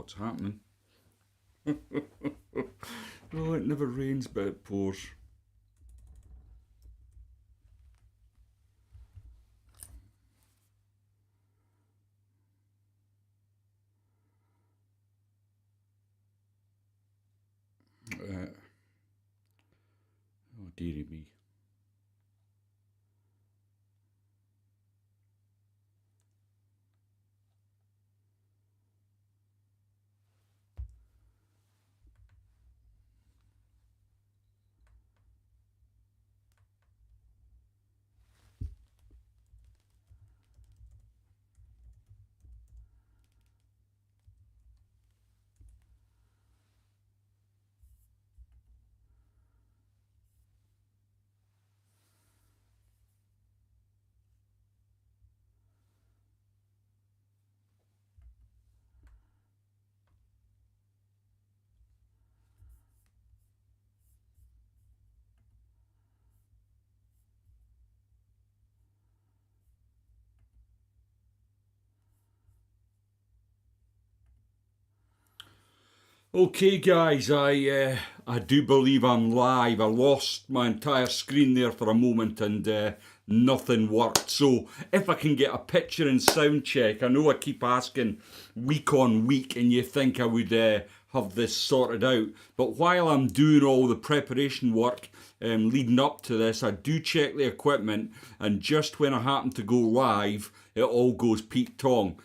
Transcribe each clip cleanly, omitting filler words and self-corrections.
what's happening. Oh, it never rains, but it pours. Oh, dearie me. Okay, guys, I do believe I'm live. I lost my entire screen there for a moment and nothing worked. So if I can get a picture and sound check, I know I keep asking week on week, and you think I would have this sorted out. But while I'm doing all the preparation work leading up to this, I do check the equipment, and just when I happen to go live, it all goes Pete Tong.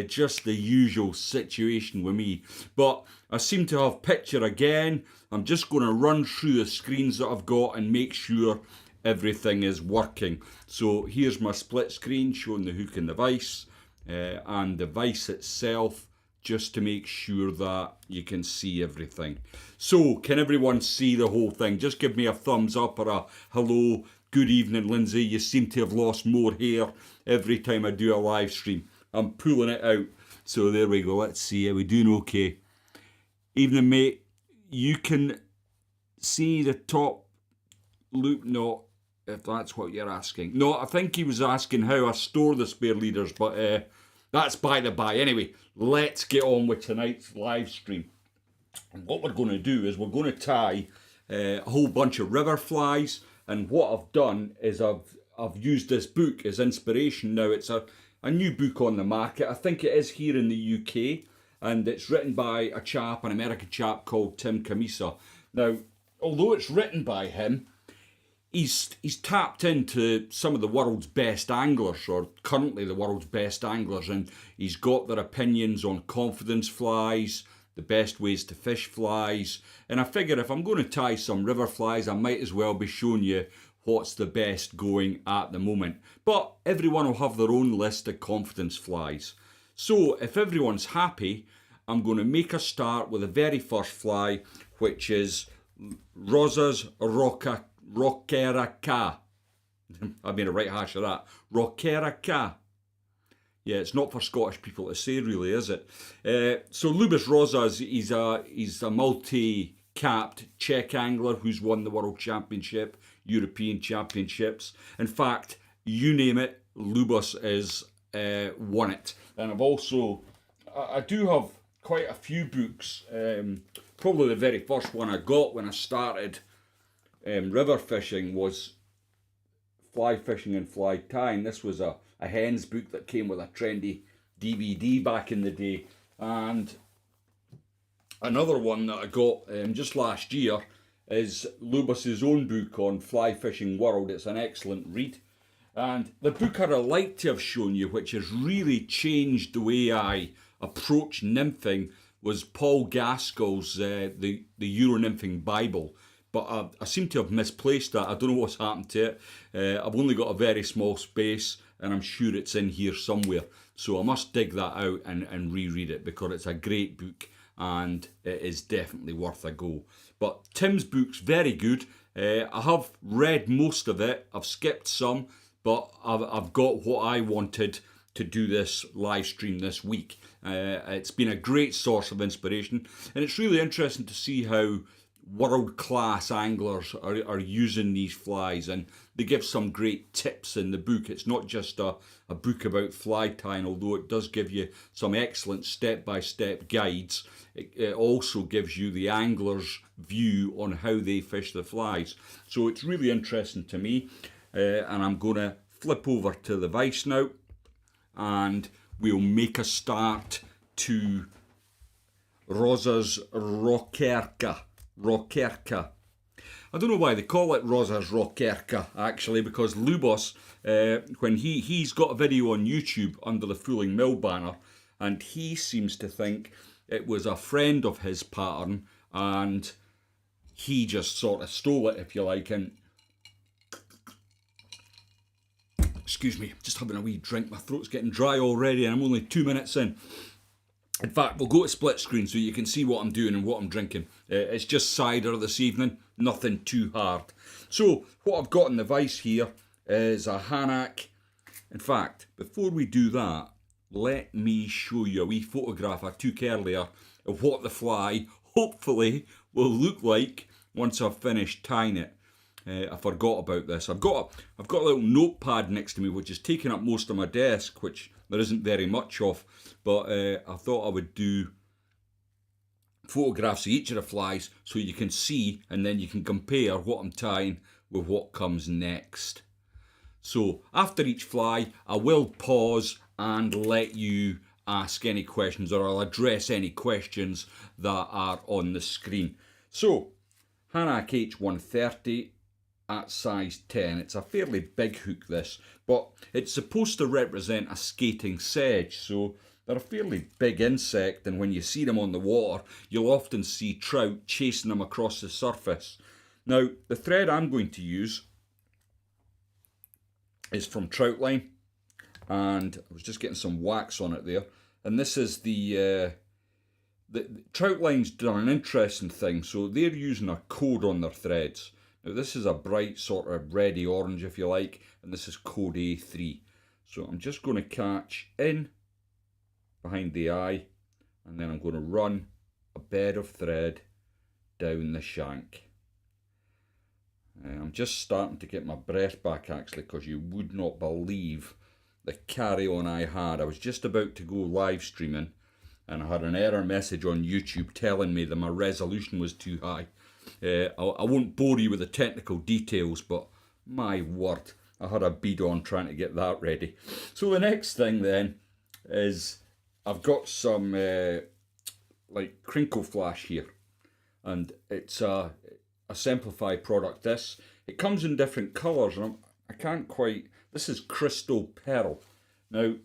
Just the usual situation with me. But I seem to have picture again. I'm just going to run through the screens that I've got and make sure everything is working. So here's my split screen showing the hook and the vise and the vise itself, just to make sure that you can see everything. So can everyone see the whole thing? Just give me a thumbs up or a hello. Good evening, Lindsay. You seem to have lost more hair every time I do a live stream. I'm pulling it out. So there we go. Let's see. Are we doing okay? Evening, mate. You can see the top loop knot, if that's what you're asking. No, I think he was asking how I store the spare leaders, but that's by the by. Anyway, let's get on with tonight's live stream. And what we're going to do is we're going to tie a whole bunch of river flies. And what I've done is I've used this book as inspiration. Now, it's a new book on the market. I think it is here in the UK. And it's written by a chap, an American chap called Tim Camisa. Now, although it's written by him, he's tapped into some of the world's best anglers, or currently the world's best anglers, and he's got their opinions on confidence flies, the best ways to fish flies. And I figure if I'm going to tie some river flies, I might as well be showing you what's the best going at the moment. But everyone will have their own list of confidence flies. So if everyone's happy, I'm going to make a start with the very first fly, which is Rosa's Rockerka. I made a right hash of that. Rockerka. Yeah, it's not for Scottish people to say, really, is it? So Lubis Rosa, he's a multi-capped Czech angler who's won the World Championship, European Championships. In fact, you name it, Lubis is won it. And I do have quite a few books. Probably the very first one I got when I started river fishing was Fly Fishing and Fly Tying. This was a hen's book that came with a trendy DVD back in the day. And another one that I got just last year is Lubis's own book on Fly Fishing World. It's an excellent read. And the book I'd like to have shown you, which has really changed the way I approach nymphing, was Paul Gaskell's the Euro Nymphing Bible. But I seem to have misplaced that. I don't know what's happened to it. I've only got a very small space, and I'm sure it's in here somewhere. So I must dig that out and reread it, because it's a great book and it is definitely worth a go. But Tim's book's very good. I have read most of it. I've skipped some. But I've got what I wanted to do this live stream this week. It's been a great source of inspiration, and it's really interesting to see how world-class anglers are using these flies, and they give some great tips in the book. It's not just a book about fly tying, although it does give you some excellent step-by-step guides. It also gives you the angler's view on how they fish the flies. So it's really interesting to me, and I'm going to flip over to the vise now, and we'll make a start to Rosa's Rockerka. Rockerka. I don't know why they call it Rosa's Rockerka, actually, because Lubos, when he's got a video on YouTube under the Fooling Mill banner, and he seems to think it was a friend of his pattern, and he just sort of stole it, if you like. And excuse me, just having a wee drink. My throat's getting dry already, and I'm only 2 minutes in. In fact, we'll go to split screen so you can see what I'm doing and what I'm drinking. It's just cider this evening, nothing too hard. So, what I've got in the vise here is a Hanak. In fact, before we do that, let me show you a wee photograph I took earlier of what the fly, hopefully, will look like once I've finished tying it. I forgot about this. I've got a little notepad next to me which is taking up most of my desk, which there isn't very much of, but I thought I would do photographs of each of the flies so you can see, and then you can compare what I'm tying with what comes next. So after each fly, I will pause and let you ask any questions, or I'll address any questions that are on the screen. So Hanak H130 at size 10. It's a fairly big hook, this, but it's supposed to represent a skating sedge, so they're a fairly big insect, and when you see them on the water, you'll often see trout chasing them across the surface. Now, the thread I'm going to use is from trout line, and I was just getting some wax on it there, and this is the trout line's done an interesting thing, so they're using a code on their threads. Now this is a bright sort of reddy orange, if you like, and this is code A3. So I'm just going to catch in behind the eye, and then I'm going to run a bed of thread down the shank. I'm just starting to get my breath back, actually, because you would not believe the carry on I had. I was just about to go live streaming, and I had an error message on YouTube telling me that my resolution was too high. I won't bore you with the technical details, but my word, I had a bead on trying to get that ready. So the next thing then is I've got some like crinkle flash here, and it's a Simplify product. It comes in different colours, and I can't quite. This is crystal pearl. Now,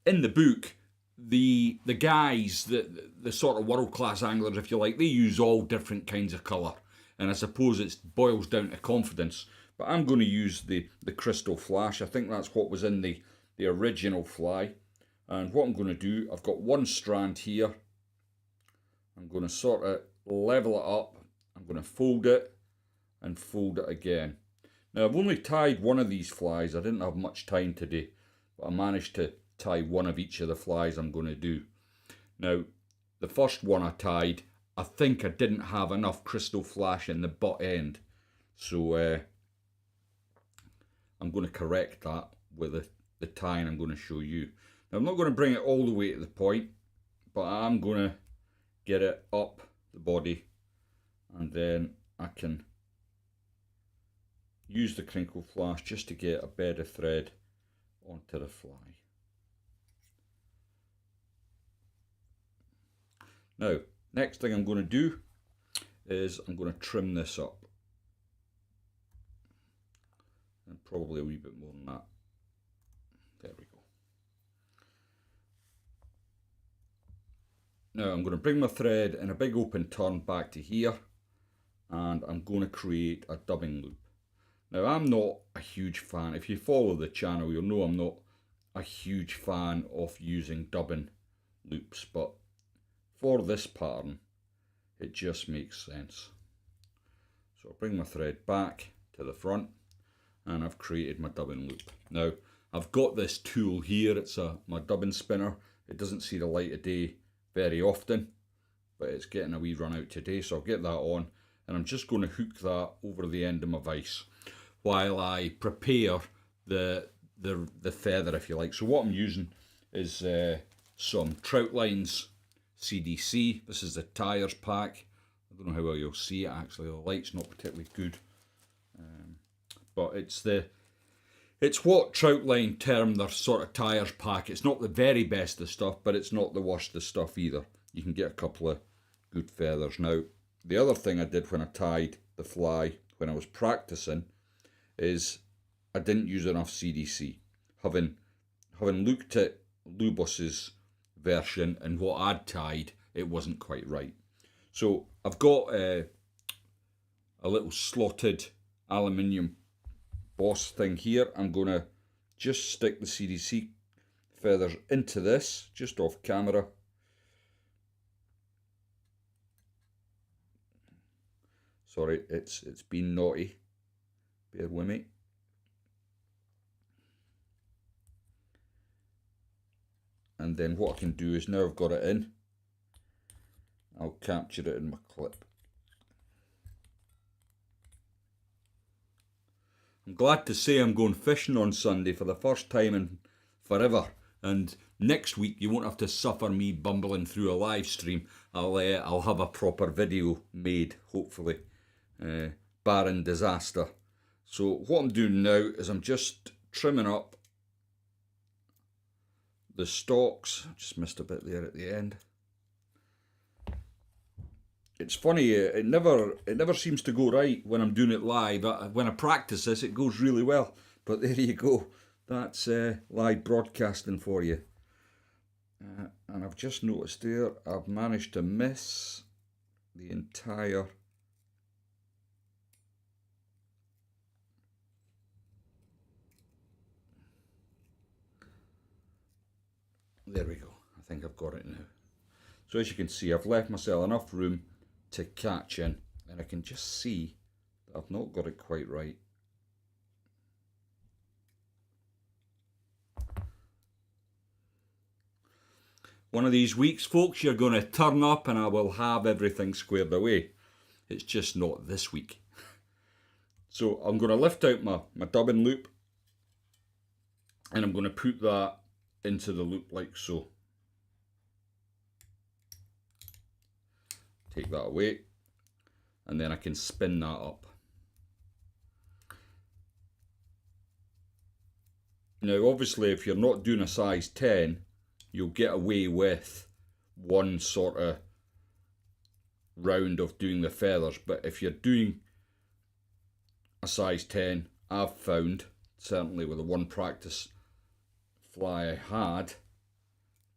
in the book, the guys, the sort of world-class anglers, if you like, they use all different kinds of colour, and I suppose it boils down to confidence, but I'm going to use the crystal flash. I think that's what was in the original fly, and what I'm going to do, I've got one strand here. I'm going to sort of level it up, I'm going to fold it and fold it again. Now, I've only tied one of these flies. I didn't have much time today, but I managed to tie one of each of the flies I'm going to do. Now, the first one I tied, I think I didn't have enough crystal flash in the butt end, so I'm going to correct that with the tying I'm going to show you. Now, I'm not going to bring it all the way to the point, but I'm going to get it up the body, and then I can use the crinkle flash just to get a bed of thread onto the fly. Now, next thing I'm going to do is I'm going to trim this up, and probably a wee bit more than that. There we go. Now I'm going to bring my thread in a big open turn back to here, and I'm going to create a dubbing loop. Now, I'm not a huge fan. If you follow the channel, you'll know I'm not a huge fan of using dubbing loops, but for this pattern, it just makes sense. So I'll bring my thread back to the front, and I've created my dubbing loop. Now, I've got this tool here. It's my dubbing spinner. It doesn't see the light of day very often, but it's getting a wee run out today, so I'll get that on, and I'm just going to hook that over the end of my vise while I prepare the feather, if you like. So what I'm using is some Trout Lines CDC. This is the tyres pack. I don't know how well you'll see it actually, the light's not particularly good, but it's what Troutline term their sort of tyres pack. It's not the very best of stuff, but it's not the worst of stuff either. You can get a couple of good feathers. Now, the other thing I did when I tied the fly, when I was practicing, is I didn't use enough CDC. Having looked at Lubos's version and what I'd tied, it wasn't quite right. So I've got a little slotted aluminium boss thing here. I'm going to just stick the CDC feathers into this, just off camera. Sorry, it's been naughty. Bear with me. And then what I can do is, now I've got it in, I'll capture it in my clip. I'm glad to say I'm going fishing on Sunday for the first time in forever, and next week you won't have to suffer me bumbling through a live stream. I'll have a proper video made, hopefully, barring disaster. So what I'm doing now is I'm just trimming up the stalks. Just missed a bit there at the end. It's funny, it never seems to go right when I'm doing it live. When I practice this, it goes really well. But there you go. That's live broadcasting for you. And I've just noticed there, I've managed to miss the entire... There we go. I think I've got it now. So as you can see, I've left myself enough room to catch in, and I can just see that I've not got it quite right. One of these weeks, folks, you're going to turn up and I will have everything squared away. It's just not this week. So I'm going to lift out my dubbing loop, and I'm going to put that into the loop like so. Take that away, and then I can spin that up. Now obviously if you're not doing a size 10, you'll get away with one sort of round of doing the feathers, but if you're doing a size 10, I've found, certainly with the one practice fly I had,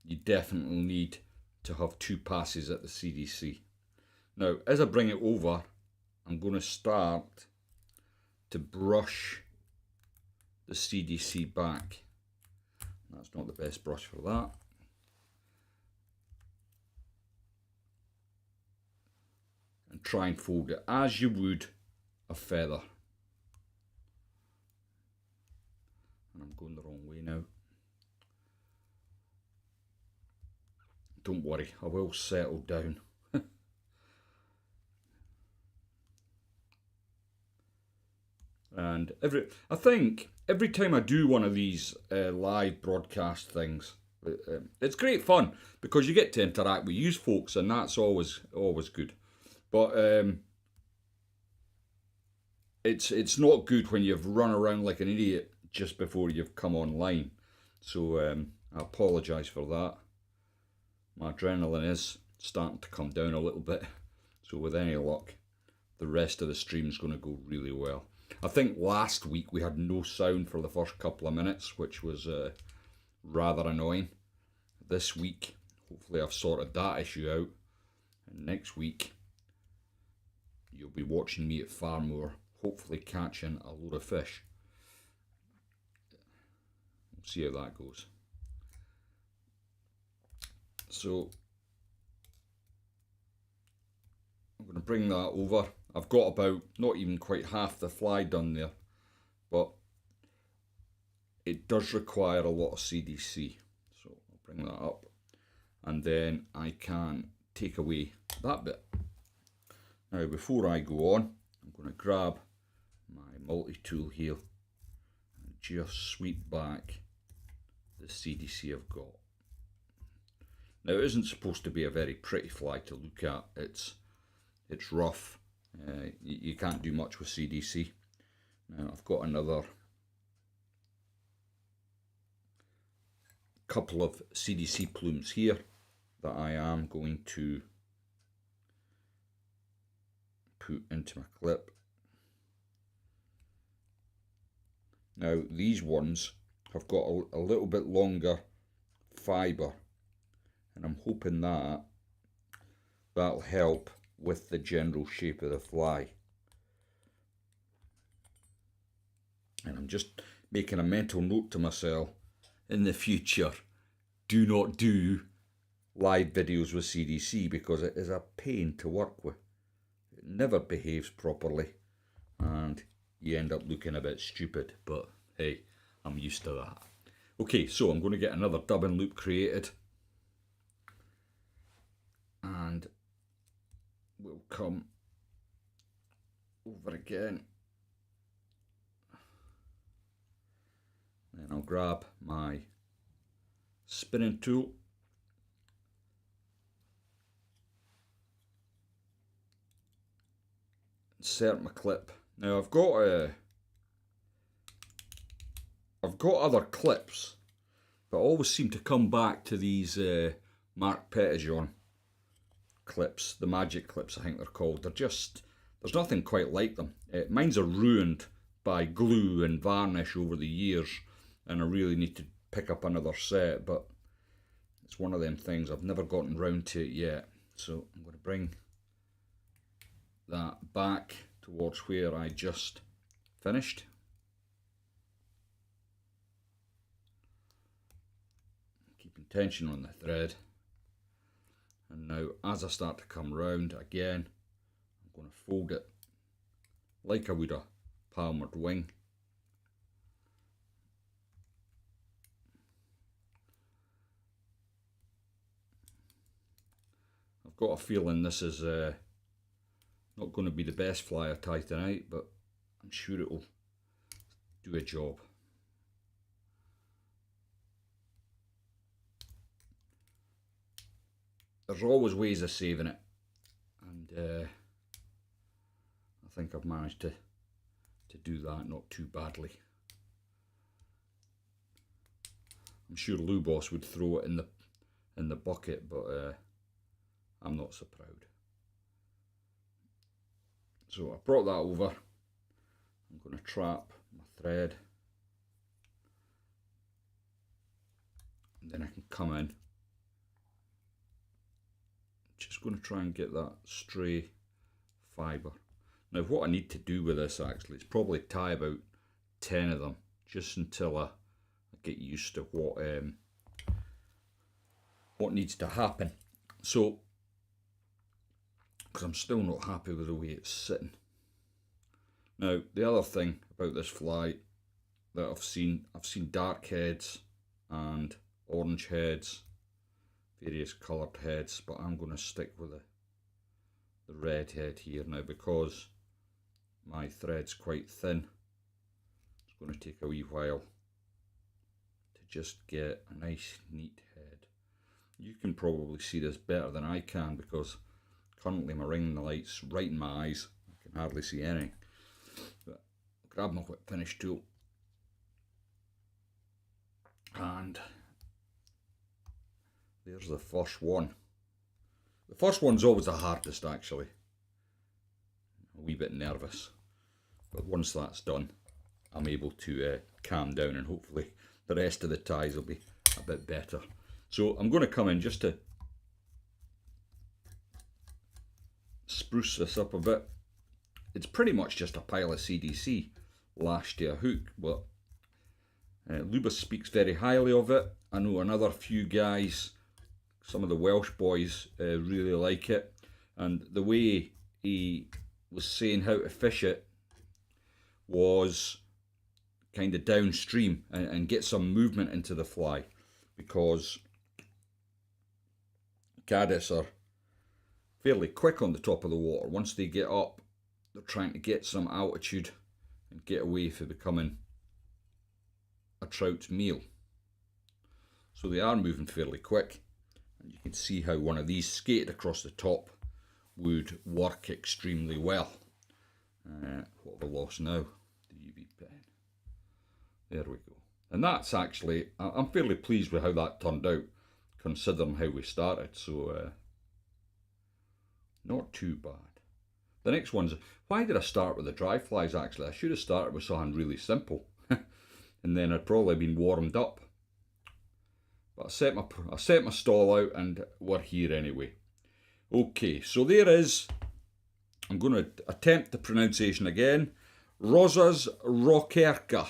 you definitely need to have 2 passes at the CDC. Now, as I bring it over, I'm going to start to brush the CDC back. That's not the best brush for that. And try and fold it as you would a feather. And I'm going the wrong way now. Don't worry, I will settle down. And I think every time I do one of these live broadcast things, it's great fun because you get to interact with you folks, and that's always good. But it's not good when you've run around like an idiot just before you've come online. So I apologise for that. My adrenaline is starting to come down a little bit. So with any luck, the rest of the stream is going to go really well. I think last week we had no sound for the first couple of minutes, which was rather annoying. This week, hopefully I've sorted that issue out. And next week, you'll be watching me at Farmore, hopefully catching a load of fish. We'll see how that goes. So, I'm going to bring that over. I've got about not even quite half the fly done there, but it does require a lot of CDC. So I'll bring that up, and then I can take away that bit. Now before I go on, I'm going to grab my multi-tool here and just sweep back the CDC I've got. Now it isn't supposed to be a very pretty fly to look at, it's rough, you can't do much with CDC. Now I've got another couple of CDC plumes here that I am going to put into my clip. Now these ones have got a little bit longer fibre, and I'm hoping that that'll help with the general shape of the fly. And I'm just making a mental note to myself, in the future, do not do live videos with CDC because it is a pain to work with. It never behaves properly and you end up looking a bit stupid, but hey, I'm used to that. Okay, so I'm going to get another dubbing loop created and we'll come over again. Then I'll grab my spinning tool, insert my clip. Now I've got other clips, but I always seem to come back to these Mark Petitjean clips, the magic clips I think they're called. There's nothing quite like them. Mine's are ruined by glue and varnish over the years, and I really need to pick up another set, but it's one of them things, I've never gotten round to it yet. So I'm going to bring that back towards where I just finished. Keeping tension on the thread. And now as I start to come round again, I'm going to fold it like I would a palmered wing. I've got a feeling this is not going to be the best fly I tie tonight, but I'm sure it will do a job. There's always ways of saving it, and I think I've managed to do that not too badly. I'm sure Lou Boss would throw it in the bucket, but I'm not so proud. So I brought that over. I'm going to trap my thread, and then I can come in. Just going to try and get that stray fibre. Now what I need to do with this actually is probably tie about 10 of them, just until I get used to what needs to happen. So, because I'm still not happy with the way it's sitting. Now the other thing about this fly that I've seen dark heads and orange heads, various coloured heads, but I'm going to stick with the red head here now because my thread's quite thin. It's going to take a wee while to just get a nice neat head. You can probably see this better than I can because currently my ring light's right in my eyes. I can hardly see anything. But I'll grab my whip finish tool and there's the first one. The first one's always the hardest actually. A wee bit nervous, but once that's done I'm able to calm down and hopefully the rest of the ties will be a bit better. So I'm going to come in just to spruce this up a bit. It's pretty much just a pile of CDC lashed to a hook, but Lubas speaks very highly of it. I know another few guys, some of the Welsh boys really like it, and the way he was saying how to fish it was kind of downstream and get some movement into the fly, because caddis are fairly quick on the top of the water. Once they get up, they're trying to get some altitude and get away from becoming a trout's meal. So they are moving fairly quick. And you can see how one of these skated across the top would work extremely well. What have I lost now? The UV pen. There we go. And that's actually, I'm fairly pleased with how that turned out, considering how we started. So, not too bad. The next one's, why did I start with the dry flies actually? I should have started with something really simple. And then I'd probably been warmed up. But I set my stall out and we're here anyway. Okay, so there is, I'm going to attempt the pronunciation again. Rosa's Rockerka.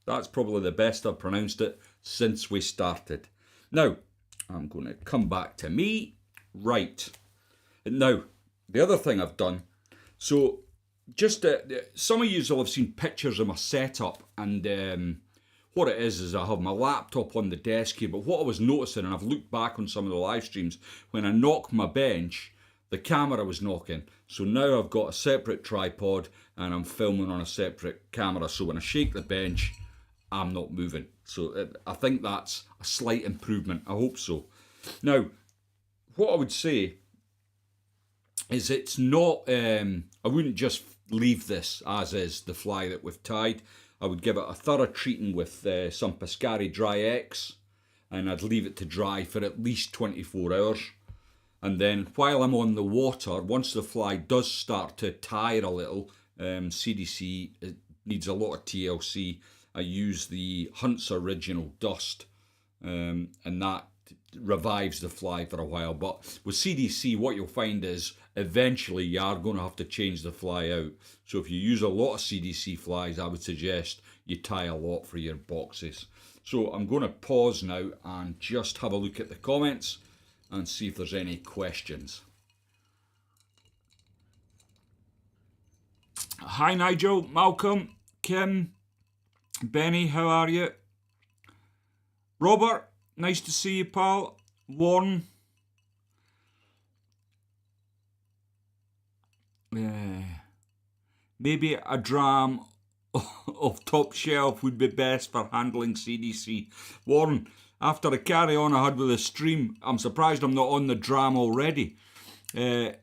That's probably the best I've pronounced it since we started. Now, I'm going to come back to me. Right. Now, the other thing I've done, so just some of you will have seen pictures of my setup, and what it is I have my laptop on the desk here, but what I was noticing, and I've looked back on some of the live streams, when I knocked my bench, the camera was knocking. So now I've got a separate tripod and I'm filming on a separate camera, so when I shake the bench, I'm not moving. So I think that's a slight improvement. I hope so. Now, what I would say is it's not, I wouldn't just leave this as is, the fly that we've tied. I would give it a thorough treating with some Piscari Dry X, and I'd leave it to dry for at least 24 hours. And then while I'm on the water, once the fly does start to tire a little, CDC, it needs a lot of TLC, I use the Hunt's Original Dust, and that revives the fly for a while. But with CDC, what you'll find is eventually you are going to have to change the fly out. So if you use a lot of CDC flies, I would suggest you tie a lot for your boxes. So I'm going to pause now and just have a look at the comments and see if there's any questions. Hi Nigel, Malcolm, Kim, Benny, how are you? Robert, nice to see you, pal. Warren. Maybe a dram of top shelf would be best for handling CDC. Warren, after the carry on I had with the stream, I'm surprised I'm not on the dram already. Philip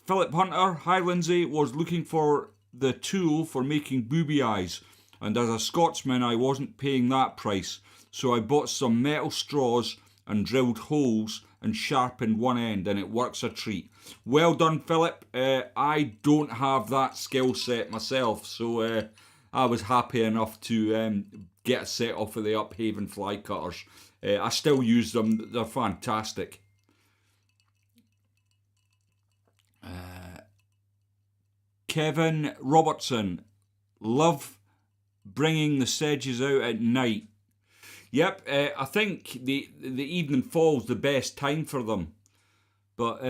Hunter, hi Lindsay, was looking for the tool for making booby eyes, and as a Scotsman I wasn't paying that price, so I bought some metal straws and drilled holes and sharpened one end, and it works a treat. Well done, Philip. I don't have that skill set myself, so I was happy enough to get a set off of the Uphaven fly cutters. I still use them, they're fantastic. Kevin Robertson, love bringing the sedges out at night. Yep, I think the evening fall's the best time for them. But,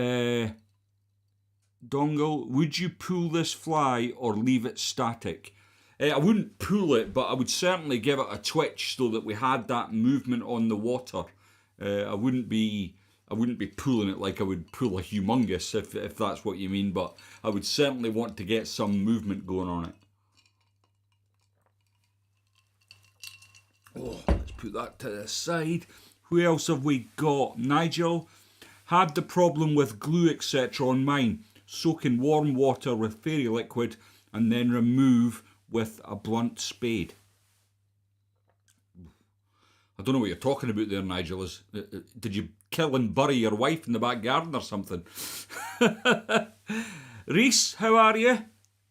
Dongle, would you pull this fly or leave it static? I wouldn't pull it, but I would certainly give it a twitch so that we had that movement on the water. I wouldn't be pulling it like I would pull a humongous, if that's what you mean, but I would certainly want to get some movement going on it. Oh, let's put that to the side. Who else have we got? Nigel, had the problem with glue etc. on mine. Soak in warm water with fairy liquid and then remove with a blunt spade. I don't know what you're talking about there, Nigel. Did you kill and bury your wife in the back garden or something? Reese, how are you?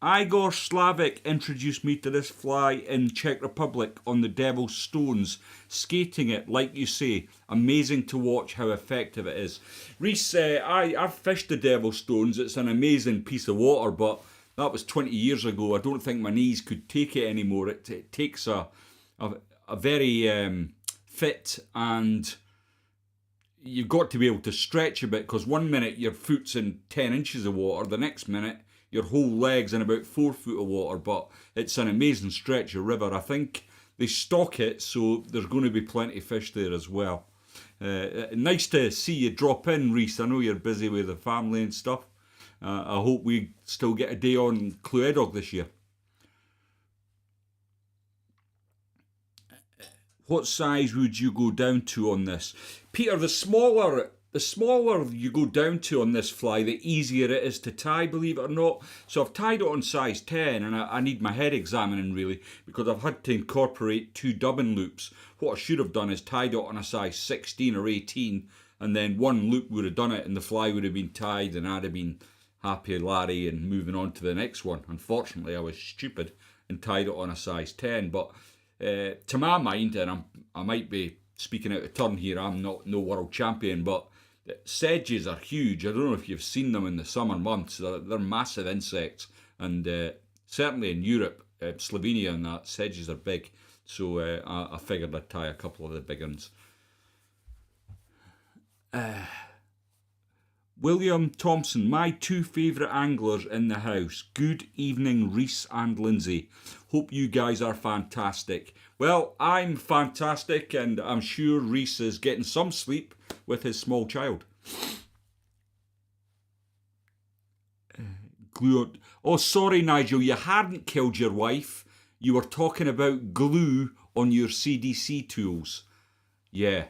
Igor Slavik introduced me to this fly in Czech Republic on the Devil's Stones, skating it, like you say. Amazing to watch how effective it is. Reese, I've fished the Devil's Stones. It's an amazing piece of water, but that was 20 years ago. I don't think my knees could take it anymore. It takes a very fit, and you've got to be able to stretch a bit, because one minute your foot's in 10 inches of water, the next minute your whole leg's in about 4 foot of water. But it's an amazing stretch of river. I think they stock it, so there's going to be plenty of fish there as well. Nice to see you drop in, Reese. I know you're busy with the family and stuff. I hope we still get a day on Clueddog this year. What size would you go down to on this? Peter, the smaller you go down to on this fly, the easier it is to tie, believe it or not. So I've tied it on size 10, and I need my head examining really, because I've had to incorporate 2 dubbing loops. What I should have done is tied it on a size 16 or 18, and then one loop would have done it, and the fly would have been tied, and I'd have been happy Larry and moving on to the next one. Unfortunately, I was stupid and tied it on a size 10, but to my mind, and I might be speaking out of turn here, I'm not no world champion, but sedges are huge. I don't know if you've seen them in the summer months. They're massive insects, and certainly in Europe, Slovenia and that, sedges are big. So I figured I'd tie a couple of the big ones. William Thompson, my 2 favourite anglers in the house. Good evening, Reese and Lindsay. Hope you guys are fantastic. Well, I'm fantastic, and I'm sure Reese is getting some sleep with his small child. Glue. Oh, sorry, Nigel, you hadn't killed your wife. You were talking about glue on your CDC tools. Yeah,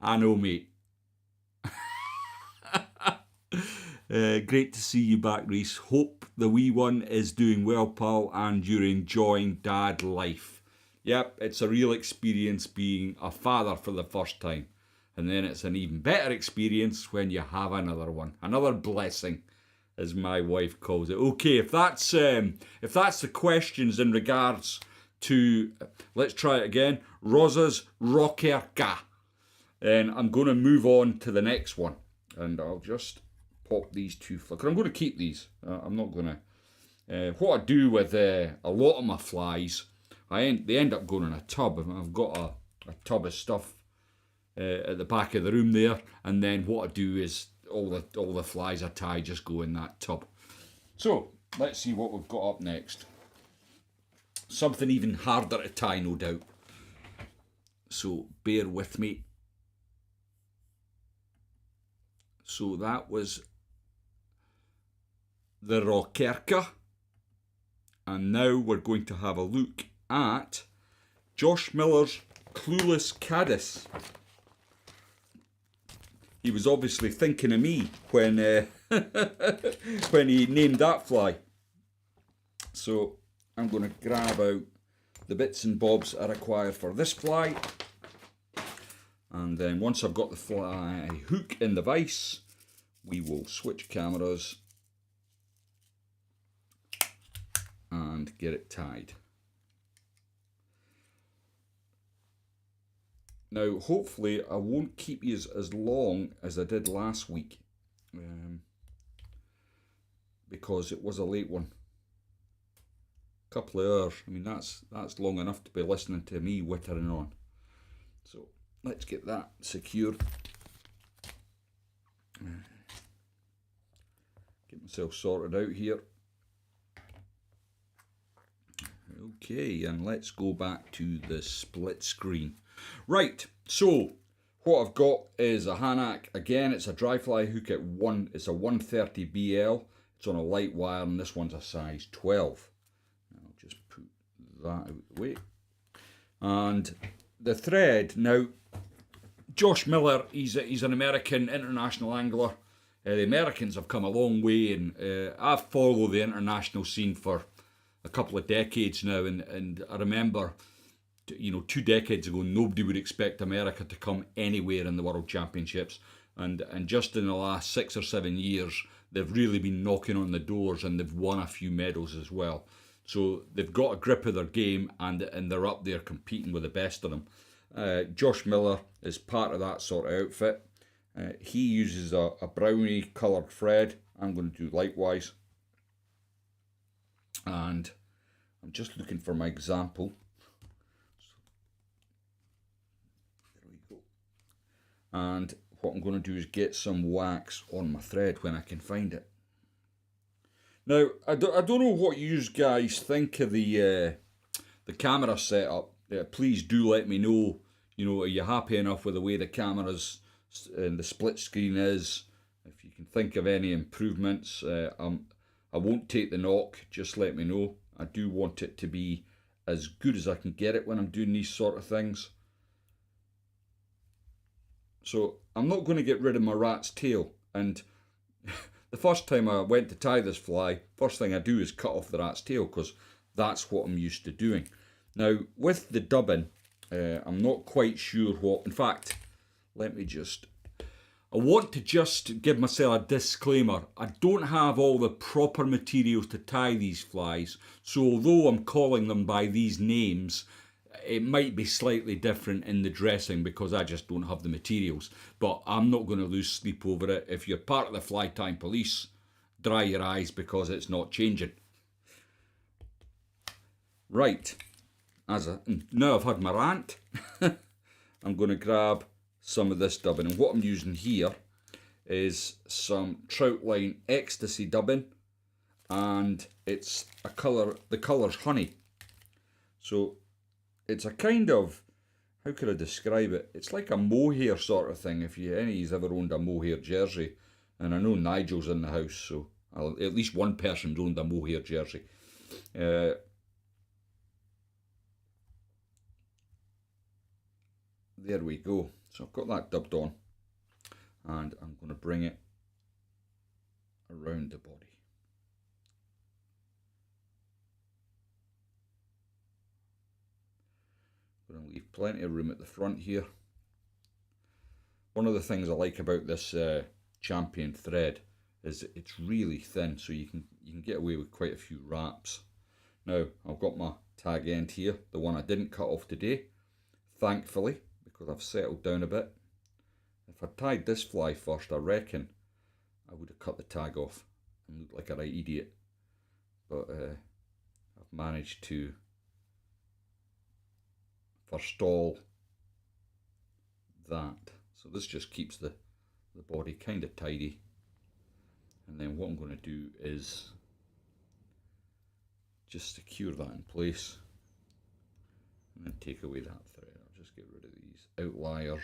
I know, mate. Great to see you back, Reese. Hope the wee one is doing well, pal, and you're enjoying dad life. Yep, it's a real experience being a father for the first time. And then it's an even better experience when you have another one. Another blessing, as my wife calls it. Okay, if that's the questions in regards to, let's try it again, Rosa's Rockerka. And I'm going to move on to the next one. And I'll just pop these 2 flickers. I'm going to keep these. I'm not going to. What I do with a lot of my flies, they end up going in a tub. I've got a tub of stuff at the back of the room there, and then what I do is all the flies I tie just go in that tub. So let's see what we've got up next. Something even harder to tie, no doubt. So bear with me. So that was the Rockerka, and now we're going to have a look at Josh Miller's Clueless Caddis. He was obviously thinking of me when when he named that fly. So I'm going to grab out the bits and bobs I require for this fly, and then once I've got the fly hook in the vise, we will switch cameras and get it tied. Now, hopefully, I won't keep you as long as I did last week, because it was a late one. A couple of hours. I mean, that's long enough to be listening to me wittering on. So let's get that secured. Get myself sorted out here. Okay, and let's go back to the split screen. Right, so what I've got is a Hanak. Again, it's a dry fly hook at it's a 130 BL. It's on a light wire, and this one's a size 12. I'll just put that out of the way. And the thread, now, Josh Miller, he's an American international angler. The Americans have come a long way, and I've followed the international scene for a couple of decades now, and I remember, 2 decades ago, nobody would expect America to come anywhere in the World Championships, and just in the last 6 or 7 years, they've really been knocking on the doors, and they've won a few medals as well. So they've got a grip of their game, and they're up there competing with the best of them. Josh Miller is part of that sort of outfit. He uses a brownie coloured thread. I'm going to do likewise. And I'm just looking for my example. There we go. And what I'm going to do is get some wax on my thread when I can find it. Now, I don't know what you guys think of the camera setup. Please do let me know, You know, are you happy enough with the way the camera's and the split screen is? If you can think of any improvements, I won't take the knock, just let me know. I do want it to be as good as I can get it when I'm doing these sort of things. So I'm not going to get rid of my rat's tail, and the first time I went to tie this fly, first thing I do is cut off the rat's tail, because that's what I'm used to doing. Now with the dubbing, I'm not quite sure what, in fact, let me just, I want to just give myself a disclaimer. I don't have all the proper materials to tie these flies, so although I'm calling them by these names, it might be slightly different in the dressing because I just don't have the materials. But I'm not going to lose sleep over it. If you're part of the fly tying police, dry your eyes because it's not changing. Right, now I've had my rant, I'm going to grab some of this dubbing, and what I'm using here is some Troutline Ecstasy dubbing, and it's a colour, the colour's honey. So it's a kind of, how could I describe it? It's like a mohair sort of thing, if you any of you's ever owned a mohair jersey. And I know Nigel's in the house, so at least one person's owned a mohair jersey. There we go. So I've got that dubbed on, and I'm going to bring it around the body. I'm going to leave plenty of room at the front here. One of the things I like about this champion thread is it's really thin, so you can get away with quite a few wraps. Now I've got my tag end here, the one I didn't cut off today, thankfully, because I've settled down a bit. If I tied this fly first, I reckon I would have cut the tag off and looked like a right idiot. But I've managed to forestall that. So this just keeps the body kind of tidy. And then what I'm going to do is just secure that in place and then take away that thread. I'll just get rid of these outliers.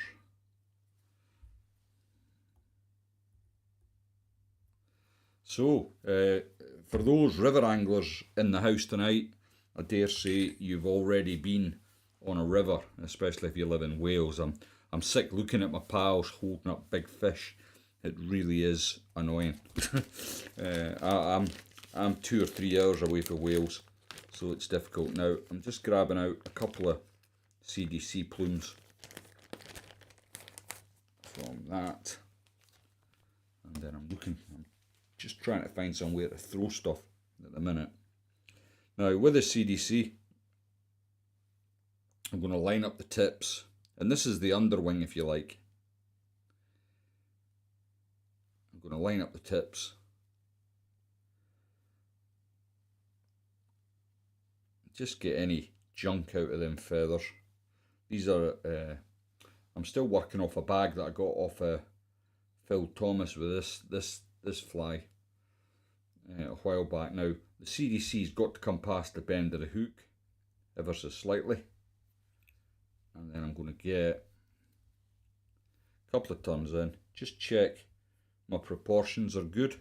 So, for those river anglers in the house tonight, I dare say you've already been on a river, especially if you live in Wales. I'm sick looking at my pals holding up big fish. It really is annoying. I'm 2 or 3 hours away from Wales, so it's difficult. Now I'm just grabbing out a couple of CDC plumes from that, and then I'm just trying to find somewhere to throw stuff at the minute. Now with the CDC, I'm going to line up the tips, and this is the underwing if you like. I'm going to line up the tips. Just get any junk out of them feathers. These are, I'm still working off a bag that I got off Phil Thomas with this fly a while back. Now the CDC's got to come past the bend of the hook ever so slightly, and then I'm going to get a couple of turns in, just check my proportions are good,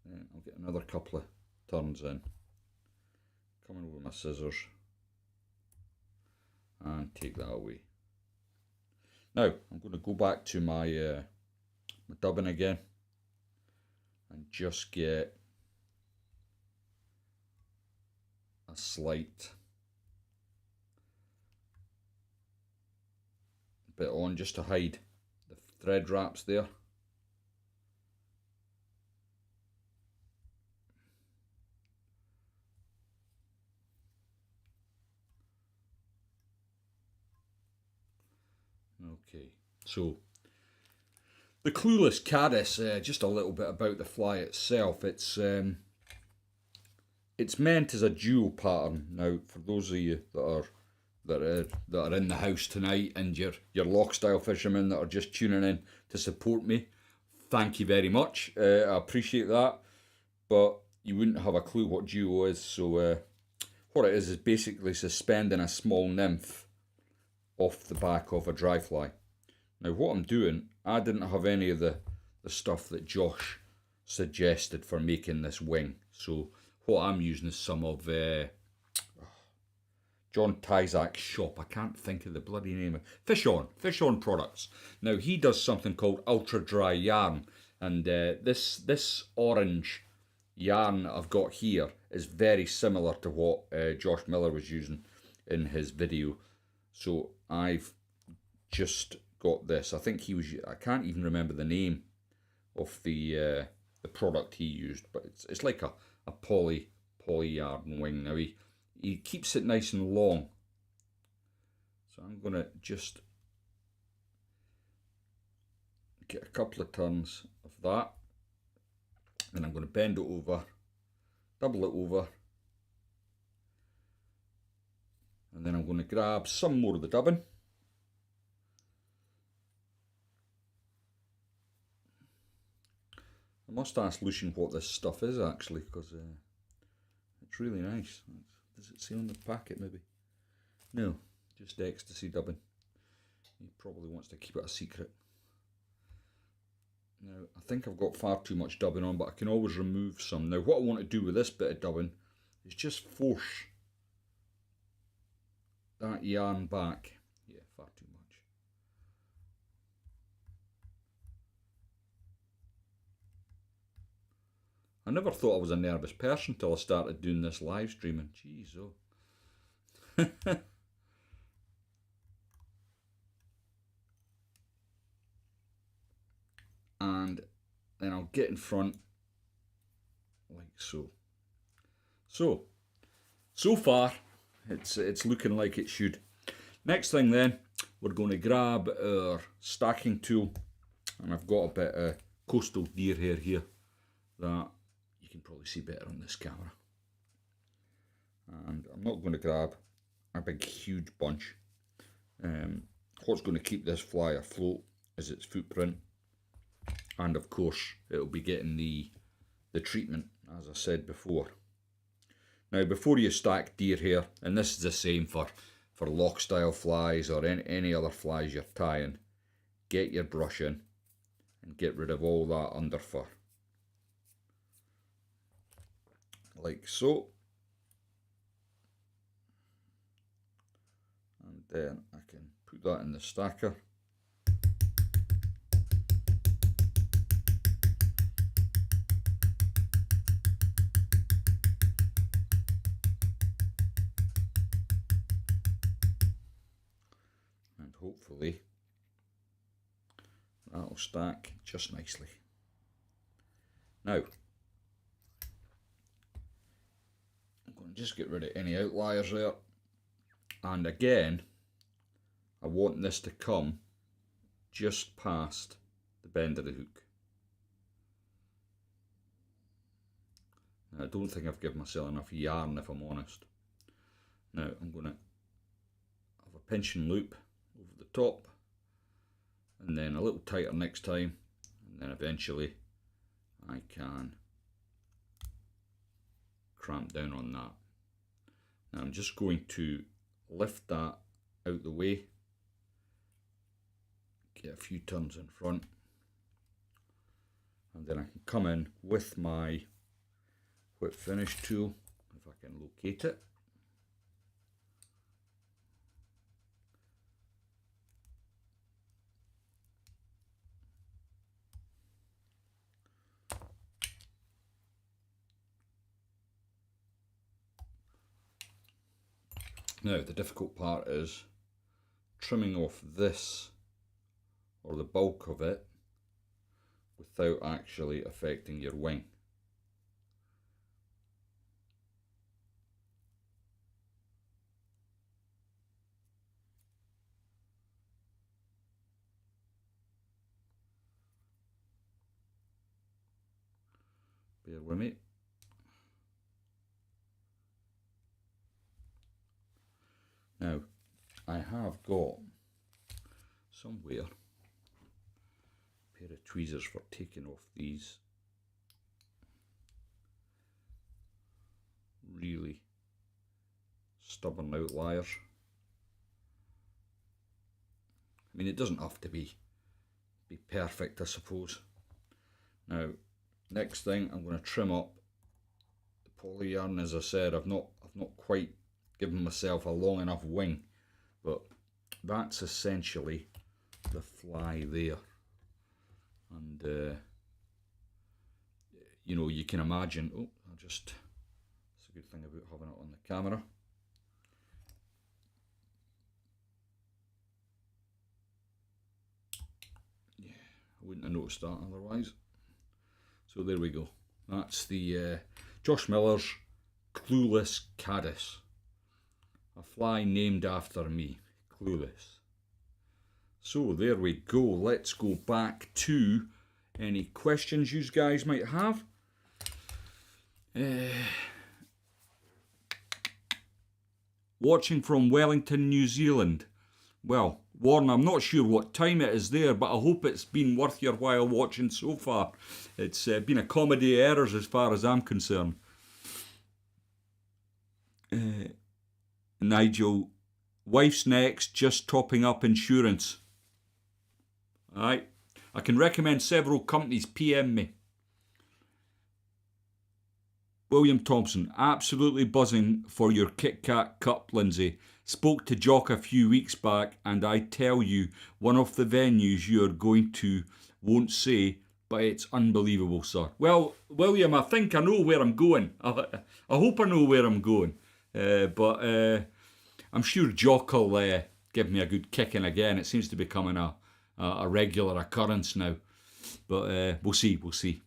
and I'll get another couple of turns in, coming over my scissors and take that away. Now I'm going to go back to my my dubbing again and just get a slight bit on just to hide the thread wraps there. Okay, so the Clueless caddis, just a little bit about the fly itself. It's meant as a dual pattern. Now, for those of you that are in the house tonight and your loch style fishermen that are just tuning in to support me, thank you very much. I appreciate that, but you wouldn't have a clue what duo is. So what it is basically suspending a small nymph off the back of a dry fly. Now what I'm doing, I didn't have any of the stuff that Josh suggested for making this wing. So what I'm using is some of John Tyzak's shop. I can't think of the bloody name of it. Fish On products. Now he does something called ultra dry yarn, and this orange yarn that I've got here is very similar to what Josh Miller was using in his video. So I've just got this. I think he was, I can't even remember the name of the product he used, but it's like a poly yarn wing. Now he keeps it nice and long, so I'm gonna just get a couple of turns of that, then I'm going to bend it over, double it over, and then I'm going to grab some more of the dubbing. I must ask Lucian what this stuff is actually, because it's really nice. Does it say on the packet maybe? No, just ecstasy dubbing. He probably wants to keep it a secret. Now, I think I've got far too much dubbing on, but I can always remove some. Now, what I want to do with this bit of dubbing is just force that yarn back. Yeah, far too much. I never thought I was a nervous person till I started doing this live streaming. Jeez, oh. And then I'll get in front like so. So far it's looking like it should. Next thing then, we're going to grab our stacking tool, and I've got a bit of coastal deer hair here that you can probably see better on this camera. And I'm not going to grab a big huge bunch. What's going to keep this fly afloat is its footprint. And of course, it'll be getting the treatment, as I said before. Now, before you stack deer hair, and this is the same for lock style flies or any other flies you're tying, get your brush in and get rid of all that under fur. Like so. And then I can put that in the stacker. Hopefully that'll stack just nicely. Now I'm going to just get rid of any outliers there, and again I want this to come just past the bend of the hook. Now, I don't think I've given myself enough yarn, if I'm honest. Now I'm going to have a pinching loop over the top, and then a little tighter next time, and then eventually I can cramp down on that. Now I'm just going to lift that out the way, get a few turns in front, and then I can come in with my whip finish tool, if I can locate it. Now the difficult part is trimming off this, or the bulk of it, without actually affecting your wing. Bear with me. Now, I have got somewhere a pair of tweezers for taking off these really stubborn outliers. I mean, it doesn't have to be perfect, I suppose. Now, next thing, I'm going to trim up the poly yarn. As I said, I've not quite given myself a long enough wing, but that's essentially the fly there. And you know, you can imagine. Oh, it's a good thing about having it on the camera. Yeah, I wouldn't have noticed that otherwise. So there we go. That's the Josh Miller's Clueless Caddis. A fly named after me, Clueless. So there we go. Let's go back to any questions you guys might have. Watching from Wellington, New Zealand. Well, Warren, I'm not sure what time it is there, but I hope it's been worth your while watching so far. It's been a comedy of errors as far as I'm concerned. Nigel, wife's next, just topping up insurance. Alright, I can recommend several companies, PM me. William Thompson, absolutely buzzing for your Kit Kat Cup, Lindsay. Spoke to Jock a few weeks back, and I tell you, one of the venues you are going to won't say, but it's unbelievable, sir. Well, William, I think I know where I'm going. I hope I know where I'm going. But I'm sure Jock will give me a good kicking again. It seems to be becoming a regular occurrence now. But we'll see.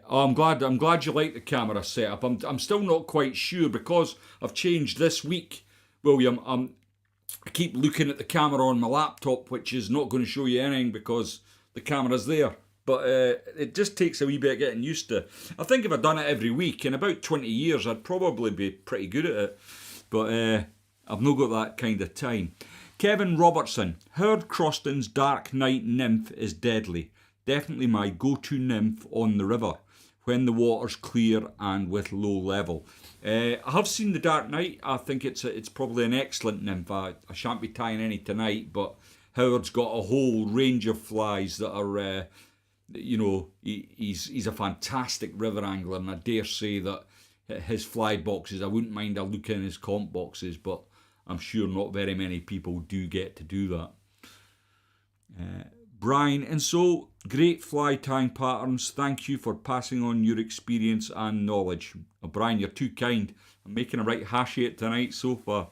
I'm glad you like the camera setup. I'm still not quite sure because I've changed this week, William. I keep looking at the camera on my laptop, which is not going to show you anything because the camera's there. But it just takes a wee bit of getting used to. I think if I'd done it every week, in about 20 years, I'd probably be pretty good at it. But I've not got that kind of time. Kevin Robertson, Howard Croston's Dark Night Nymph is deadly. Definitely my go-to nymph on the river when the water's clear and with low level. I have seen the Dark Night. I think it's probably an excellent nymph. I shan't be tying any tonight, but Howard's got a whole range of flies that are, you know, he's a fantastic river angler, and I dare say that his fly boxes, I wouldn't mind a look in his comp boxes, but I'm sure not very many people do get to do that. Brian, and so great fly tying patterns. Thank you for passing on your experience and knowledge. Oh, Brian, you're too kind. I'm making a right hash of it tonight so far.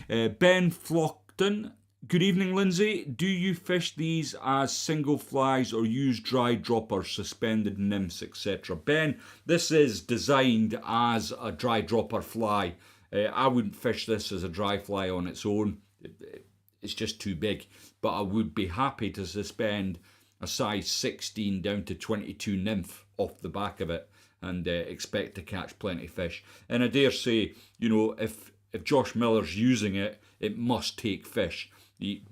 Ben Flockton, good evening, Lindsay. Do you fish these as single flies or use dry droppers, suspended nymphs, etc.? Ben, this is designed as a dry dropper fly. I wouldn't fish this as a dry fly on its own. It's just too big. But I would be happy to suspend a size 16 down to 22 nymph off the back of it and expect to catch plenty of fish. And I dare say, you know, if Josh Miller's using it, it must take fish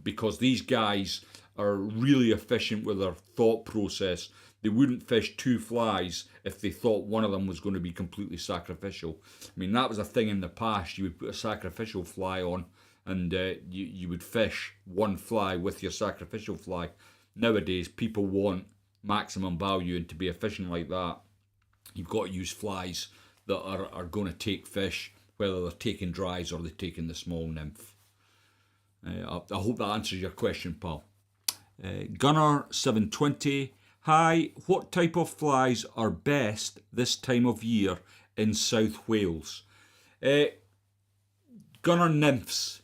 because these guys are really efficient with their thought process. They wouldn't fish two flies if they thought one of them was going to be completely sacrificial. I mean, that was a thing in the past. You would put a sacrificial fly on and you would fish one fly with your sacrificial fly. Nowadays, people want maximum value, and to be efficient like that, you've got to use flies that are going to take fish, whether they're taking dries or they're taking the small nymph. I hope that answers your question, pal. Gunner 720, hi, what type of flies are best this time of year in South Wales? Gunner nymphs.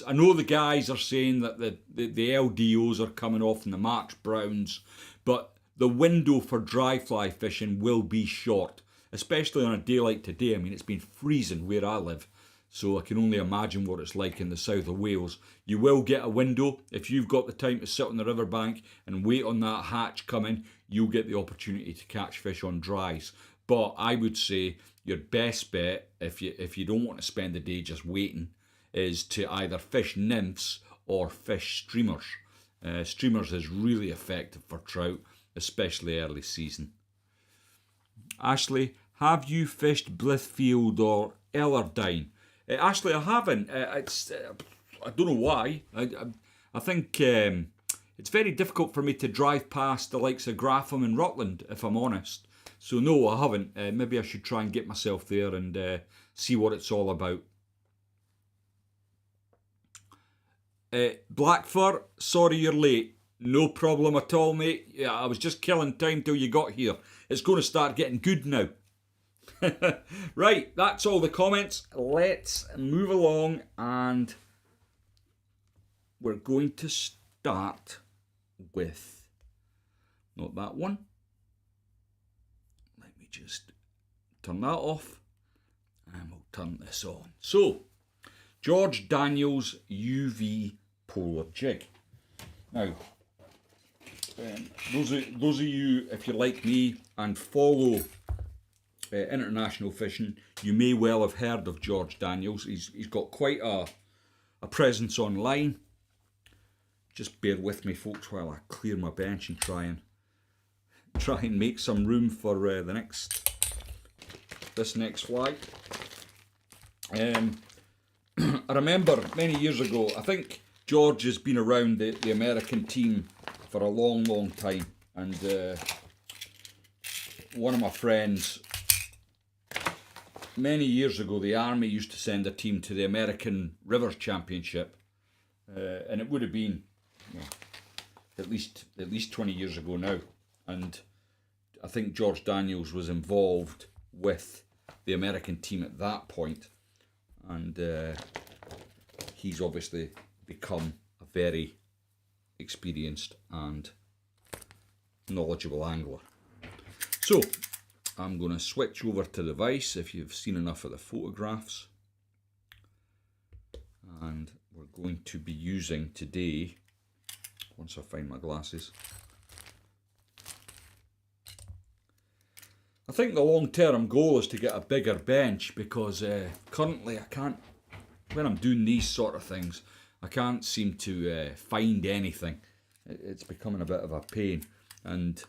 I know the guys are saying that the LDOs are coming off and the March Browns, but the window for dry fly fishing will be short, especially on a day like today. I mean, it's been freezing where I live, so I can only imagine what it's like in the south of Wales. You will get a window. If you've got the time to sit on the riverbank and wait on that hatch coming, you'll get the opportunity to catch fish on dries. But I would say your best bet, if you don't want to spend the day just waiting, is to either fish nymphs or fish streamers. Streamers is really effective for trout, especially early season. Ashley, have you fished Blithfield or Ellardine? Ashley, I haven't. I don't know why. I think it's very difficult for me to drive past the likes of Grapham and Rutland, if I'm honest. So no, I haven't. Maybe I should try and get myself there and see what it's all about. Blackfur, sorry you're late. No problem at all, mate. Yeah, I was just killing time till you got here. It's going to start getting good now. Right, that's all the comments. Let's move along, and we're going to start with, not that one. Let me just turn that off, and we'll turn this on. So, George Daniels UV Polar Jig. Now, those of you, if you're like me and follow international fishing, you may well have heard of George Daniels. He's got quite a presence online. Just bear with me, folks, while I clear my bench and try and make some room for this next fly. I remember many years ago, I think George has been around the American team for a long, long time, and one of my friends, many years ago, the Army used to send a team to the American Rivers Championship, and it would have been at least 20 years ago now, and I think George Daniels was involved with the American team at that point, and he's obviously become a very experienced and knowledgeable angler. So I'm going to switch over to the vise if you've seen enough of the photographs, and we're going to be using today, once I find my glasses, I think the long-term goal is to get a bigger bench, because currently I can't, when I'm doing these sort of things, I can't seem to find anything. It's becoming a bit of a pain, and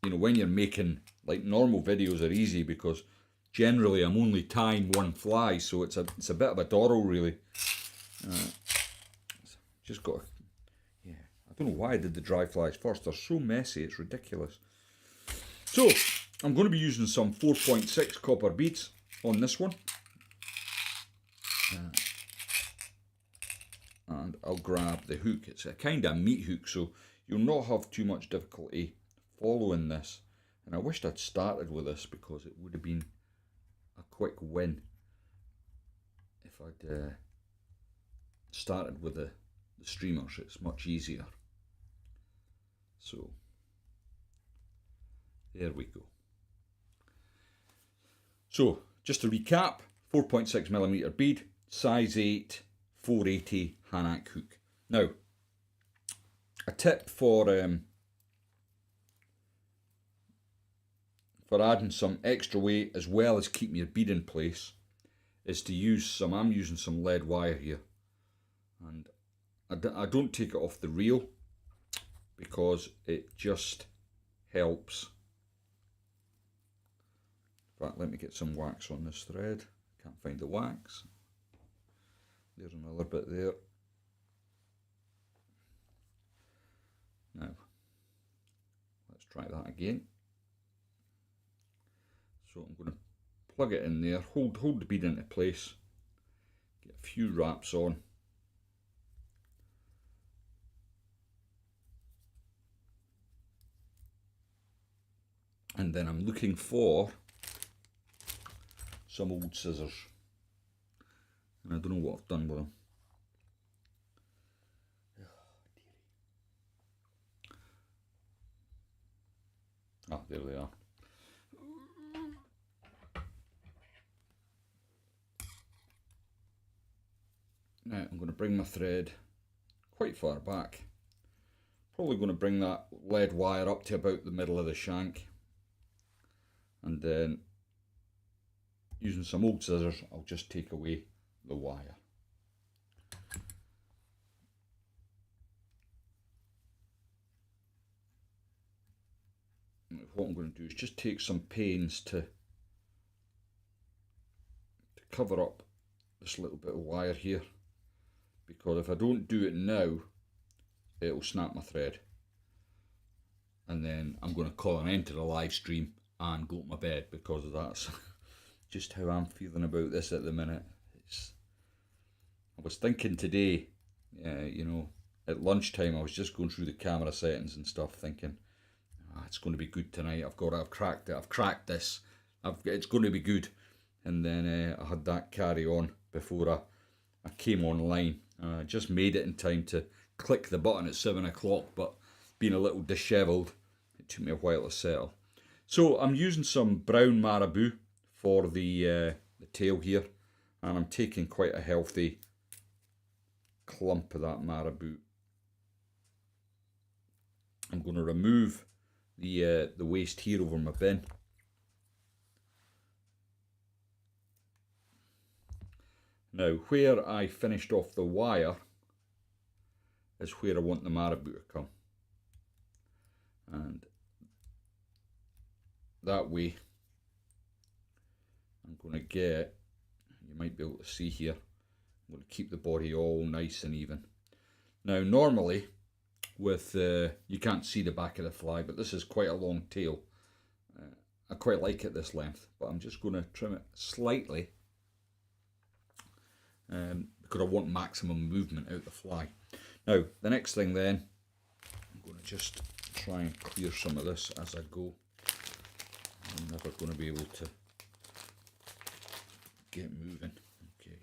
you know, when you're making, like, normal videos are easy because generally I'm only tying one fly, so it's a bit of a doddle really. Just got, yeah, I don't know why I did the dry flies first. They're so messy, it's ridiculous. So I'm going to be using some 4.6 copper beads on this one. And I'll grab the hook. It's a kind of meat hook, so you'll not have too much difficulty following this. And I wished I'd started with this, because it would have been a quick win if I'd started with the streamers. It's much easier. So there we go. So just to recap, 4.6mm bead, size 8, 480 Hanak hook. Now, a tip for adding some extra weight as well as keeping your bead in place is to use some, I'm using some lead wire here, and I don't take it off the reel because it just helps. In fact, let me get some wax on this thread. Can't find the wax. There's another bit there. Now, let's try that again. So I'm going to plug it in there, hold the bead into place, get a few wraps on. And then I'm looking for some old scissors. And I don't know what I've done with them. Ah, there they are. Now I'm going to bring my thread quite far back. Probably going to bring that lead wire up to about the middle of the shank. And then, using some old scissors, I'll just take away the wire. And what I'm going to do is just take some pains to cover up this little bit of wire here, because if I don't do it now, it'll snap my thread. And then I'm going to call an end to the live stream and go to my bed, because that's just how I'm feeling about this at the minute. I was thinking today, you know, at lunchtime, I was just going through the camera settings and stuff, thinking, it's going to be good tonight. I've cracked it. I've cracked this. It's going to be good. And then I had that carry on before I came online. I just made it in time to click the button at 7 o'clock, but being a little dishevelled, it took me a while to settle. So I'm using some brown marabou for the tail here, and I'm taking quite a healthy clump of that marabou. I'm going to remove the waste here over my bin. Now, where I finished off the wire is where I want the marabou to come. And that way, I'm going to get, you might be able to see here, I'm going to keep the body all nice and even. Now, normally, with, you can't see the back of the fly, but this is quite a long tail. I quite like it this length, but I'm just going to trim it slightly because I want maximum movement out the fly. Now, the next thing then, I'm going to just try and clear some of this as I go. I'm never going to be able to get moving. Okay,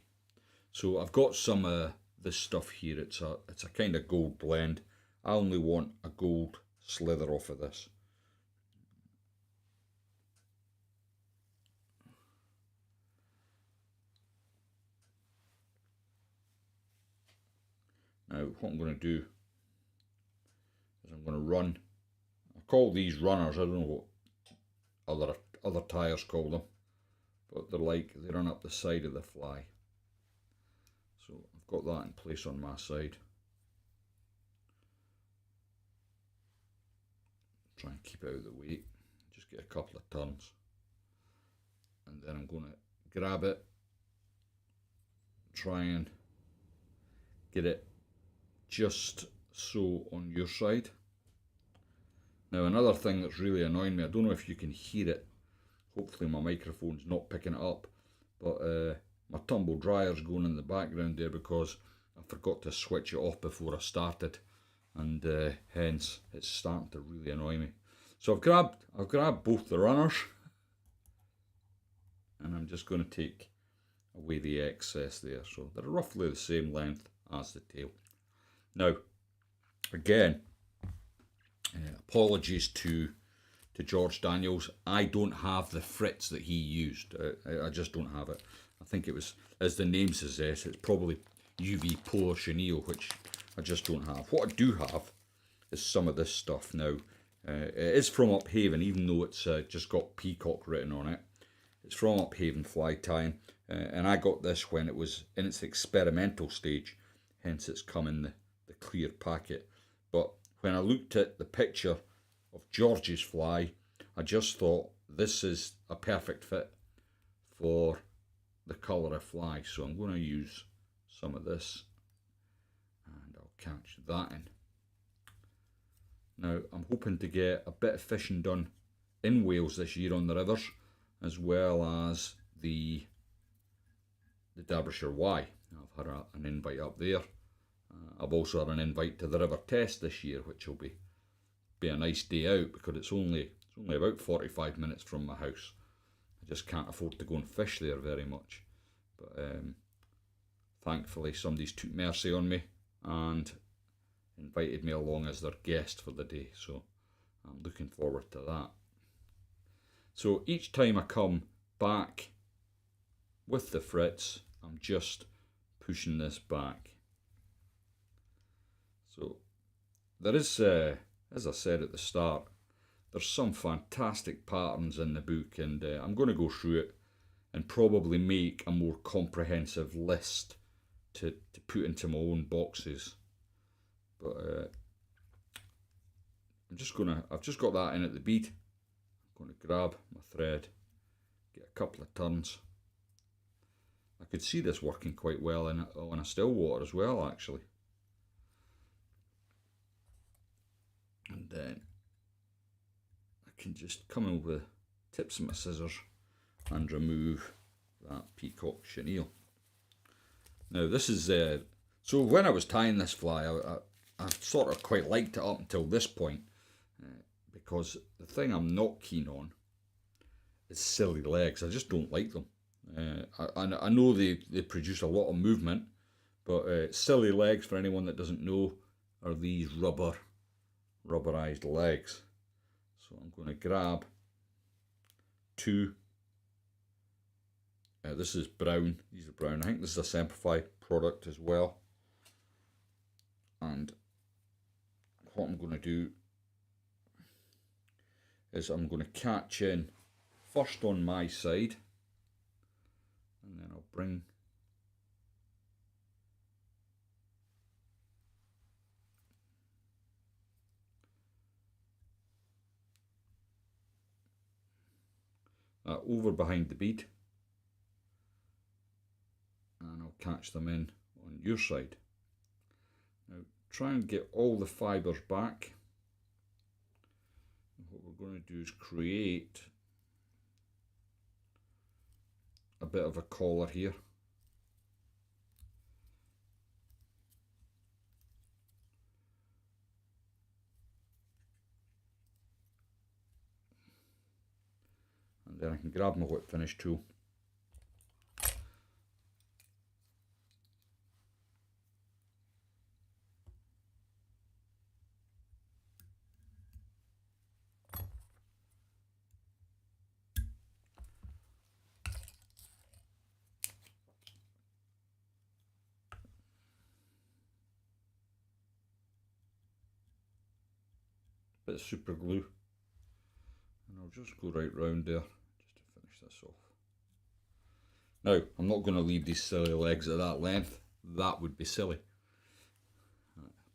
so I've got some of this stuff here. It's a kind of gold blend. I only want a gold slither off of this. Now, what I'm going to do is I'm going to run. I call these runners. I don't know what other tyers call them, but they run up the side of the fly. So I've got that in place on my side. Try and keep it out of the way. Just get a couple of turns, and then I'm going to grab it, try and get it just so on your side. Now, another thing that's really annoying me, I don't know if you can hear it, hopefully my microphone's not picking it up, but my tumble dryer's going in the background there because I forgot to switch it off before I started, and hence it's starting to really annoy me. So I've grabbed both the runners, and I'm just going to take away the excess there. So they're roughly the same length as the tail. Now, again, apologies to George Daniels. I don't have the fritz that he used. I just don't have it. I think it was, as the name suggests, it's probably UV Polar Chenille, which I just don't have. What I do have is some of this stuff now. It is from Uphaven, even though it's just got Peacock written on it. It's from Uphaven Fly Tying, and I got this when it was in its experimental stage, hence it's come in the clear packet. But when I looked at the picture of George's fly, I just thought this is a perfect fit for the colour of fly. So I'm going to use some of this, and I'll catch that in. Now, I'm hoping to get a bit of fishing done in Wales this year on the rivers, as well as the Derbyshire Y. I've had an invite up there. I've also had an invite to the River Test this year, which will be a nice day out because it's only about 45 minutes from my house. I just can't afford to go and fish there very much. But thankfully somebody's took mercy on me and invited me along as their guest for the day, so I'm looking forward to that. So each time I come back with the fritz, I'm just pushing this back. So there is, as I said at the start, there's some fantastic patterns in the book, and I'm going to go through it and probably make a more comprehensive list to put into my own boxes. But I've just got that in at the bead. I'm going to grab my thread, get a couple of turns, I could see this working quite well on a still water as well, actually. And then I can just come in with tips of my scissors and remove that peacock chenille. Now this is, so when I was tying this fly, I sort of quite liked it up until this point, because the thing I'm not keen on is silly legs. I just don't like them. I know they produce a lot of movement, but silly legs, for anyone that doesn't know, are these rubberized legs. So I'm going to grab two. This is brown. These are brown. I think this is a Semperfi product as well. And what I'm going to do is I'm going to catch in first on my side, and then I'll bring that over behind the bead, and I'll catch them in on your side. Now try and get all the fibres back. And what we're going to do is create a bit of a collar here. And then I can grab my whip finish tool. Bit of super glue, and I'll just go right round there just to finish this off. Now I'm not going to leave these silly legs at that length. That would be silly,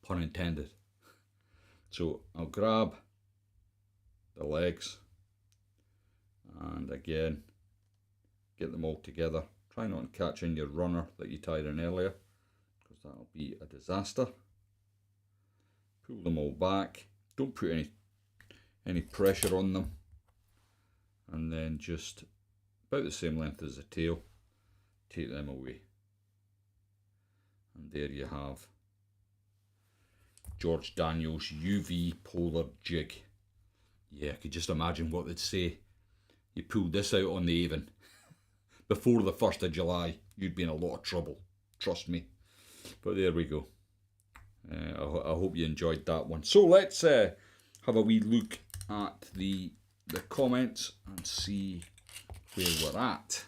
pun intended. So I'll grab the legs and again get them all together. Try not to catch in your runner that you tied in earlier, because that'll be a disaster. Pull them all back. Don't put any pressure on them, and then just about the same length as the tail, take them away, and there you have George Daniels UV polar jig. Yeah, I could just imagine what they'd say. You pulled this out on the Avon before the 1st of July, you'd be in a lot of trouble, trust me. But there we go. I hope you enjoyed that one. So let's have a wee look at the comments and see where we're at.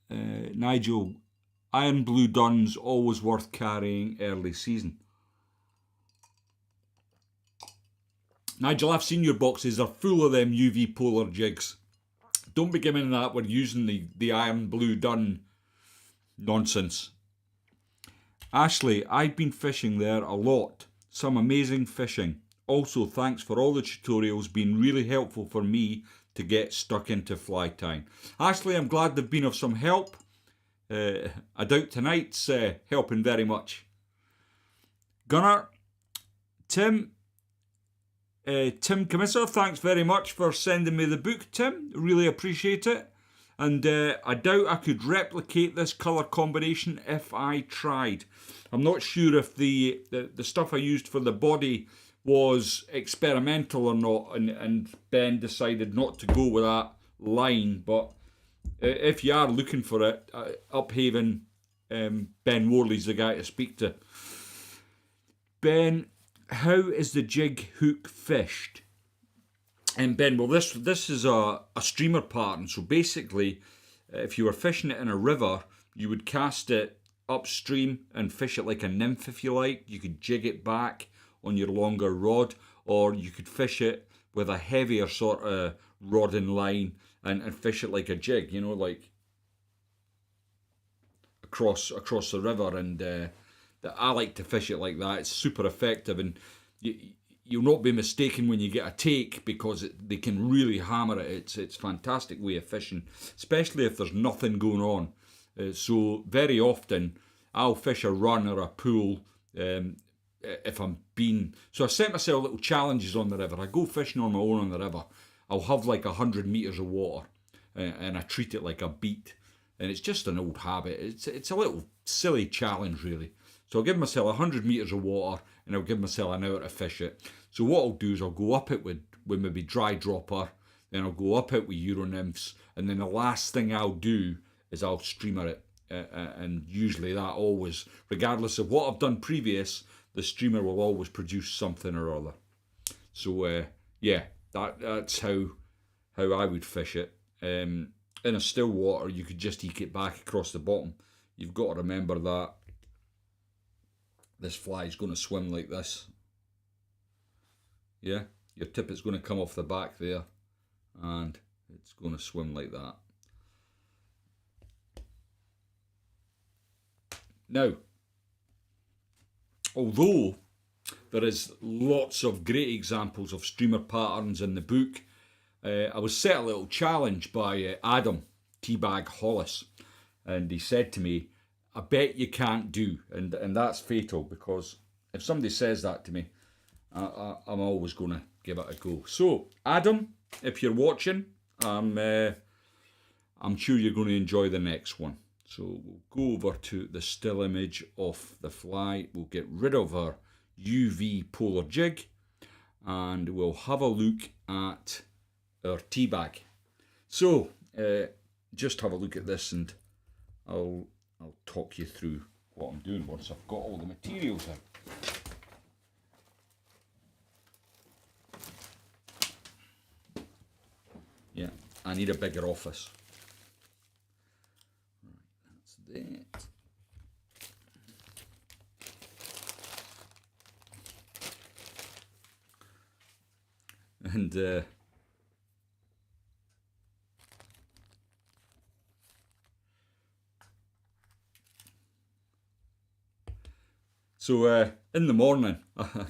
Nigel, iron blue duns always worth carrying early season. Nigel, I've seen your boxes, they're full of them UV polar jigs. Don't be giving that we're using the iron blue dun nonsense. Ashley, I've been fishing there a lot. Some amazing fishing. Also, thanks for all the tutorials, been really helpful for me to get stuck into fly tying. Ashley, I'm glad they've been of some help. I doubt tonight's helping very much. Gunnar, Tim Commissar, thanks very much for sending me the book, Tim. Really appreciate it. And I doubt I could replicate this colour combination if I tried. I'm not sure if the stuff I used for the body was experimental or not, and Ben decided not to go with that line. But if you are looking for it, Uphaven, Ben Worley's the guy to speak to. Ben, how is the jig hook fished? And Ben, well, this is a streamer pattern. So basically, if you were fishing it in a river, you would cast it upstream and fish it like a nymph, if you like. You could jig it back on your longer rod, or you could fish it with a heavier sort of rod and line and fish it like a jig, you know, like across the river. And I like to fish it like that. It's super effective, and you'll not be mistaken when you get a take, because they can really hammer it. It's a fantastic way of fishing, especially if there's nothing going on. So very often I'll fish a run or a pool if I'm being... So I set myself little challenges on the river. I go fishing on my own on the river. I'll have like 100 metres of water and I treat it like a beat. And it's just an old habit. It's a little silly challenge, really. So I'll give myself 100 metres of water and I'll give myself an hour to fish it. So what I'll do is I'll go up it with maybe dry dropper, then I'll go up it with Euro Nymphs, and then the last thing I'll do is I'll streamer it. And usually that always, regardless of what I've done previous, the streamer will always produce something or other. So yeah, that's how I would fish it. In a still water, you could just eke it back across the bottom. You've got to remember that this fly is going to swim like this. Yeah, your tippet's going to come off the back there and it's going to swim like that. Now, although there is lots of great examples of streamer patterns in the book, I was set a little challenge by Adam, Teabag Hollis, and he said to me, I bet you can't do, and that's fatal, because if somebody says that to me, I'm always going to give it a go. So, Adam, if you're watching, I'm sure you're going to enjoy the next one. So we'll go over to the still image of the fly. We'll get rid of our UV polar jig, and we'll have a look at our teabag. So just have a look at this, and I'll talk you through what I'm doing once I've got all the materials in. Yeah, I need a bigger office. Right, that's that. And so in the morning, I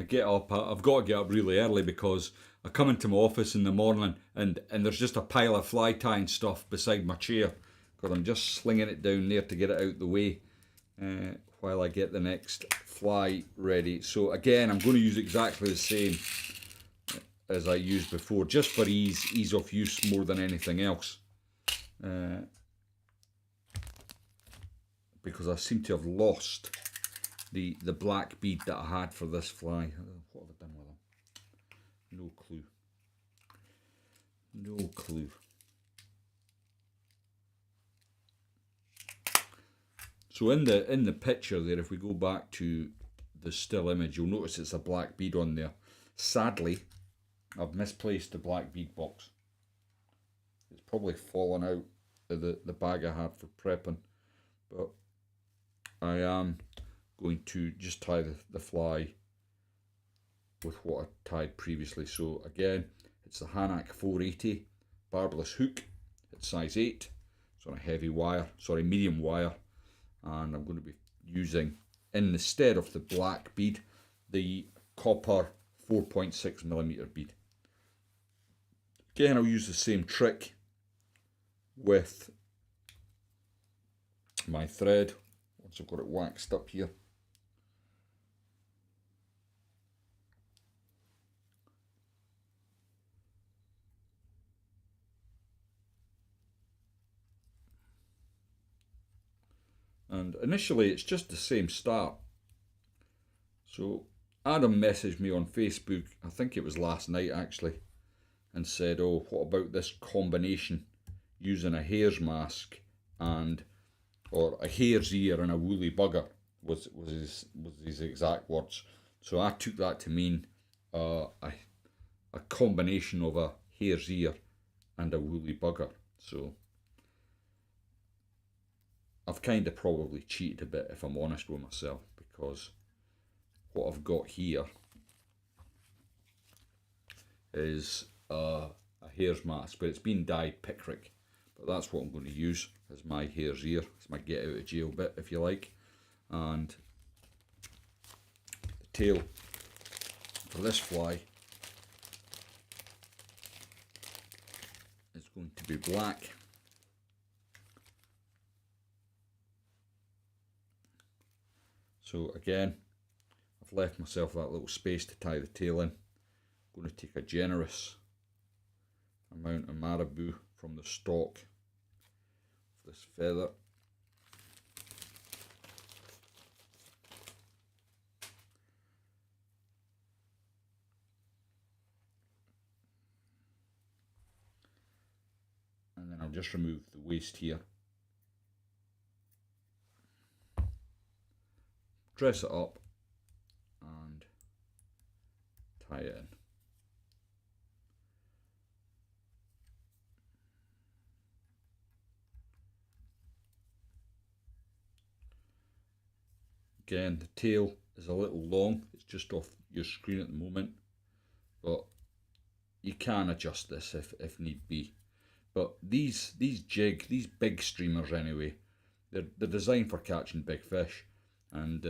get up. I've got to get up really early because I come into my office in the morning and there's just a pile of fly tying stuff beside my chair, because I'm just slinging it down there to get it out the way while I get the next fly ready. So again, I'm going to use exactly the same as I used before, just for ease of use more than anything else. Because I seem to have lost the black bead that I had for this fly. What have I done with them? No clue. No clue. So in the picture there, if we go back to the still image, you'll notice it's a black bead on there. Sadly, I've misplaced the black bead box. It's probably fallen out of the bag I had for prepping, but I am going to just tie the fly with what I tied previously. So again, it's the Hanak 480 barbless hook. It's size 8. It's on a heavy wire, medium wire, and I'm going to be using, in the stead of the black bead, the copper 4.6mm bead. Again, I'll use the same trick with my thread once I've got it waxed up here. And initially it's just the same start. So Adam messaged me on Facebook, I think it was last night actually, and said, oh, what about this combination using a hare's mask or a hare's ear and a woolly bugger, was his exact words. So I took that to mean a combination of a hare's ear and a woolly bugger. So I've kind of probably cheated a bit, if I'm honest with myself, because what I've got here is a hare's mask, but it's been dyed picric. But that's what I'm going to use as my hare's ear. It's my get out of jail bit, if you like. And the tail for this fly is going to be black. So again, I've left myself that little space to tie the tail in. I'm going to take a generous amount of marabou from the stalk of this feather. And then I'll just remove the waist here. Dress it up and tie it in. Again, the tail is a little long, it's just off your screen at the moment, but you can adjust this if need be. But these big streamers anyway, they're designed for catching big fish, and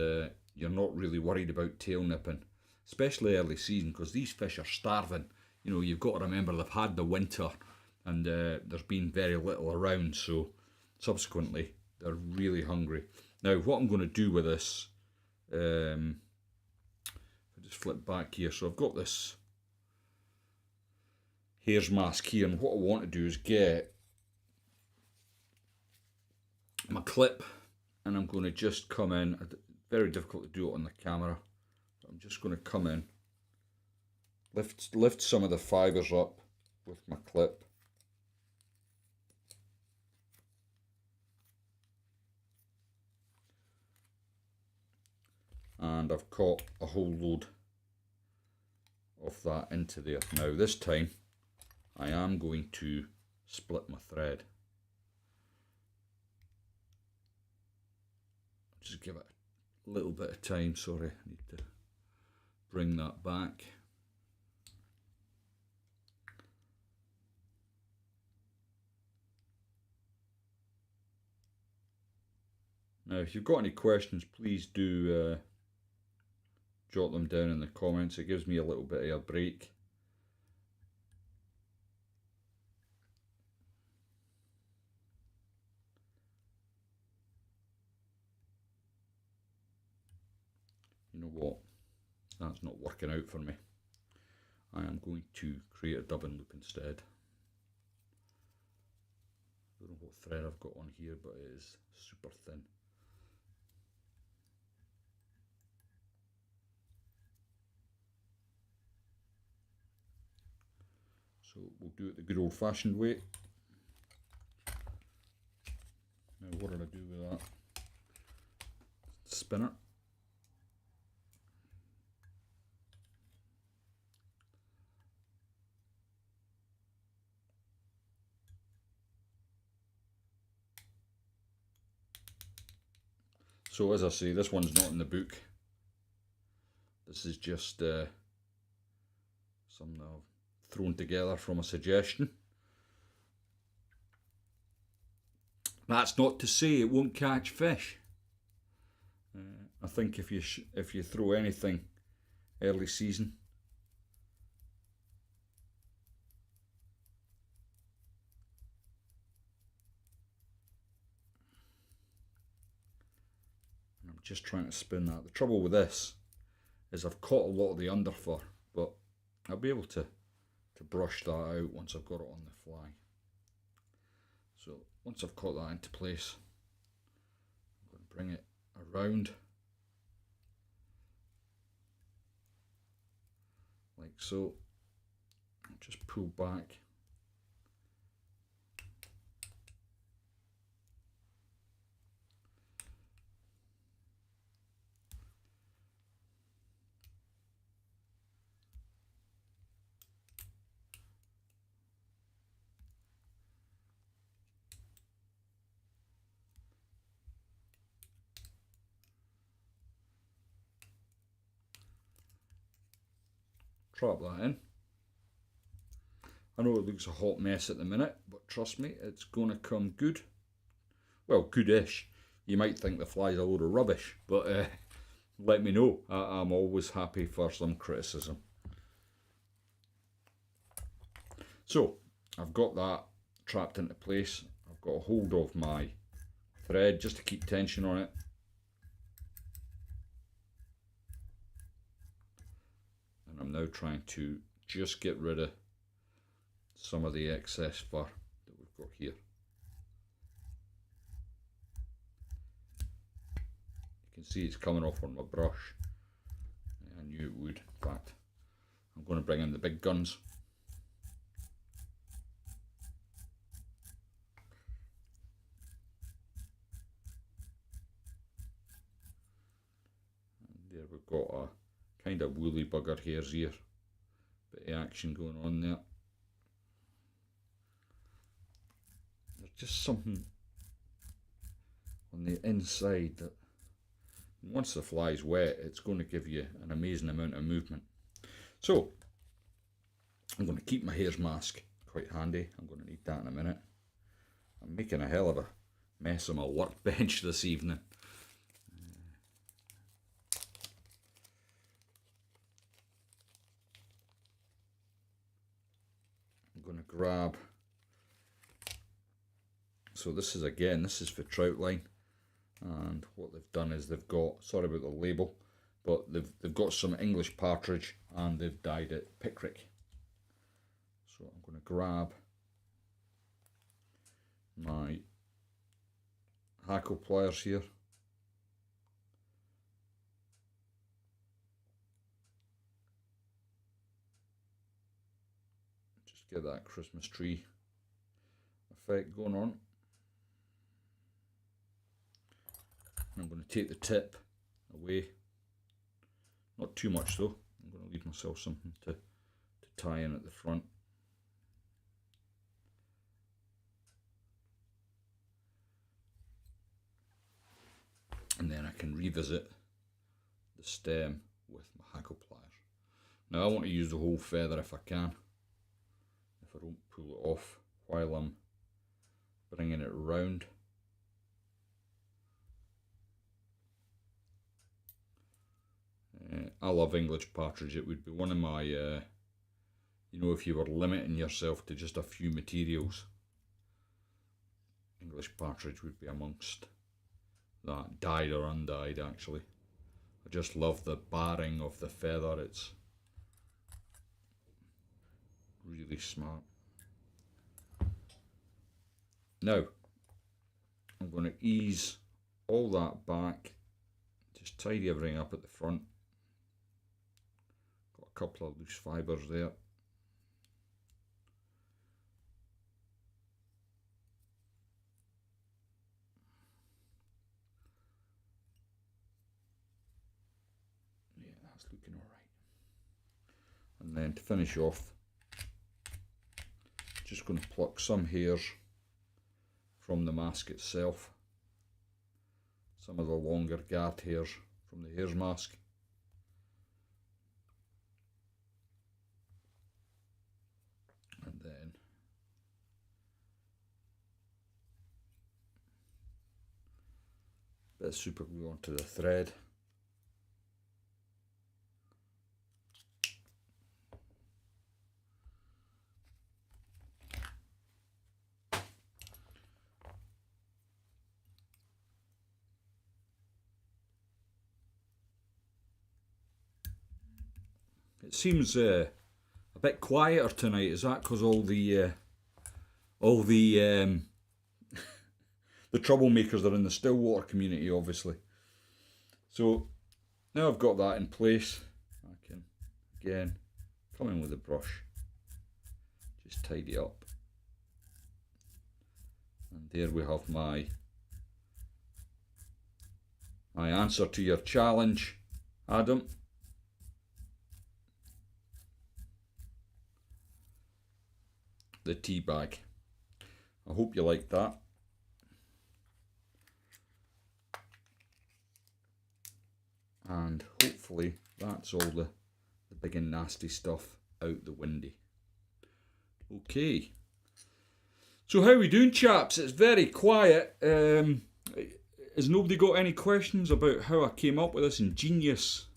you're not really worried about tail nipping, especially early season, because these fish are starving. You know, you've got to remember they've had the winter, and there's been very little around, so subsequently they're really hungry. Now, what I'm going to do with this, I'll just flip back here. So I've got this hare's mask here, and what I want to do is get my clip, and I'm going to just come in. Very difficult to do it on the camera, but I'm just going to come in, lift some of the fibres up with my clip. And I've caught a whole load of that into there. Now this time I am going to split my thread. Just give it a little bit of time, sorry, I need to bring that back. Now if you've got any questions, please do jot them down in the comments. It gives me a little bit of a break. You know what? That's not working out for me. I am going to create a dubbing loop instead. I don't know what thread I've got on here, but it is super thin. So we'll do it the good old-fashioned way. Now what did I do with that? Spinner. So as I say, this one's not in the book. This is just something I've thrown together from a suggestion. That's not to say it won't catch fish. I think if you throw anything early season, and I'm just trying to spin that. The trouble with this is I've caught a lot of the underfur, but I'll be able to brush that out once I've got it on the fly. So once I've caught that into place, I'm going to bring it around like so. Just pull back. Trap that in. I know it looks a hot mess at the minute, but trust me, it's going to come good. Well, goodish. You might think the fly's a load of rubbish, but let me know. I'm always happy for some criticism. So I've got that trapped into place. I've got a hold of my thread just to keep tension on it. And I'm now trying to just get rid of some of the excess fur that we've got here. You can see it's coming off on my brush. I knew it would. In fact, I'm going to bring in the big guns. And there we've got a kind of woolly bugger hairs here. Bit of action going on there. There's just something on the inside that once the fly's wet, it's going to give you an amazing amount of movement. So I'm going to keep my hairs mask quite handy. I'm going to need that in a minute. I'm making a hell of a mess of my workbench this evening. I'm going to grab, so this is again, this is for trout line, and what they've done is they've got, sorry about the label, but they've got some English partridge and they've dyed it picric. So I'm going to grab my hackle pliers here. Just get that Christmas tree effect going on. And I'm going to take the tip away. Not too much though. I'm going to leave myself something to tie in at the front. And then I can revisit the stem with my hackle pliers. Now I want to use the whole feather if I can. If I don't pull it off while I'm bringing it round. I love English partridge. It would be one of my, you know, if you were limiting yourself to just a few materials, English partridge would be amongst that, dyed or undyed actually. I just love the barring of the feather, it's really smart. Now, I'm going to ease all that back, just tidy everything up at the front. Got a couple of loose fibres there. Yeah, that's looking alright. And then to finish off, just going to pluck some hairs from the mask itself, some of the longer guard hairs from the hairs mask. And then a bit of super glue onto the thread. It seems a bit quieter tonight. Is that because all the the troublemakers are in the Stillwater community, obviously? So now I've got that in place, I can again come in with a brush, just tidy up, and there we have my answer to your challenge, Adam. The tea bag. I hope you like that. And hopefully that's all the big and nasty stuff out the windy. Okay. So how are we doing, chaps? It's very quiet. Has nobody got any questions about how I came up with this ingenious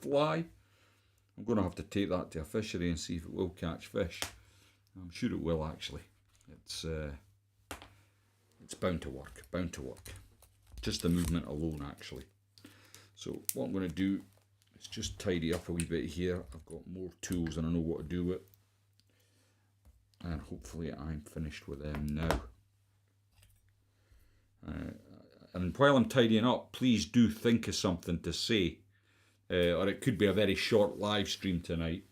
fly? I'm going to have to take that to a fishery and see if it will catch fish. I'm sure it will actually. It's bound to work, bound to work. Just the movement alone actually. So what I'm going to do is just tidy up a wee bit here. I've got more tools and I know what to do with. And hopefully I'm finished with them now. And while I'm tidying up, please do think of something to say. Or it could be a very short live stream tonight.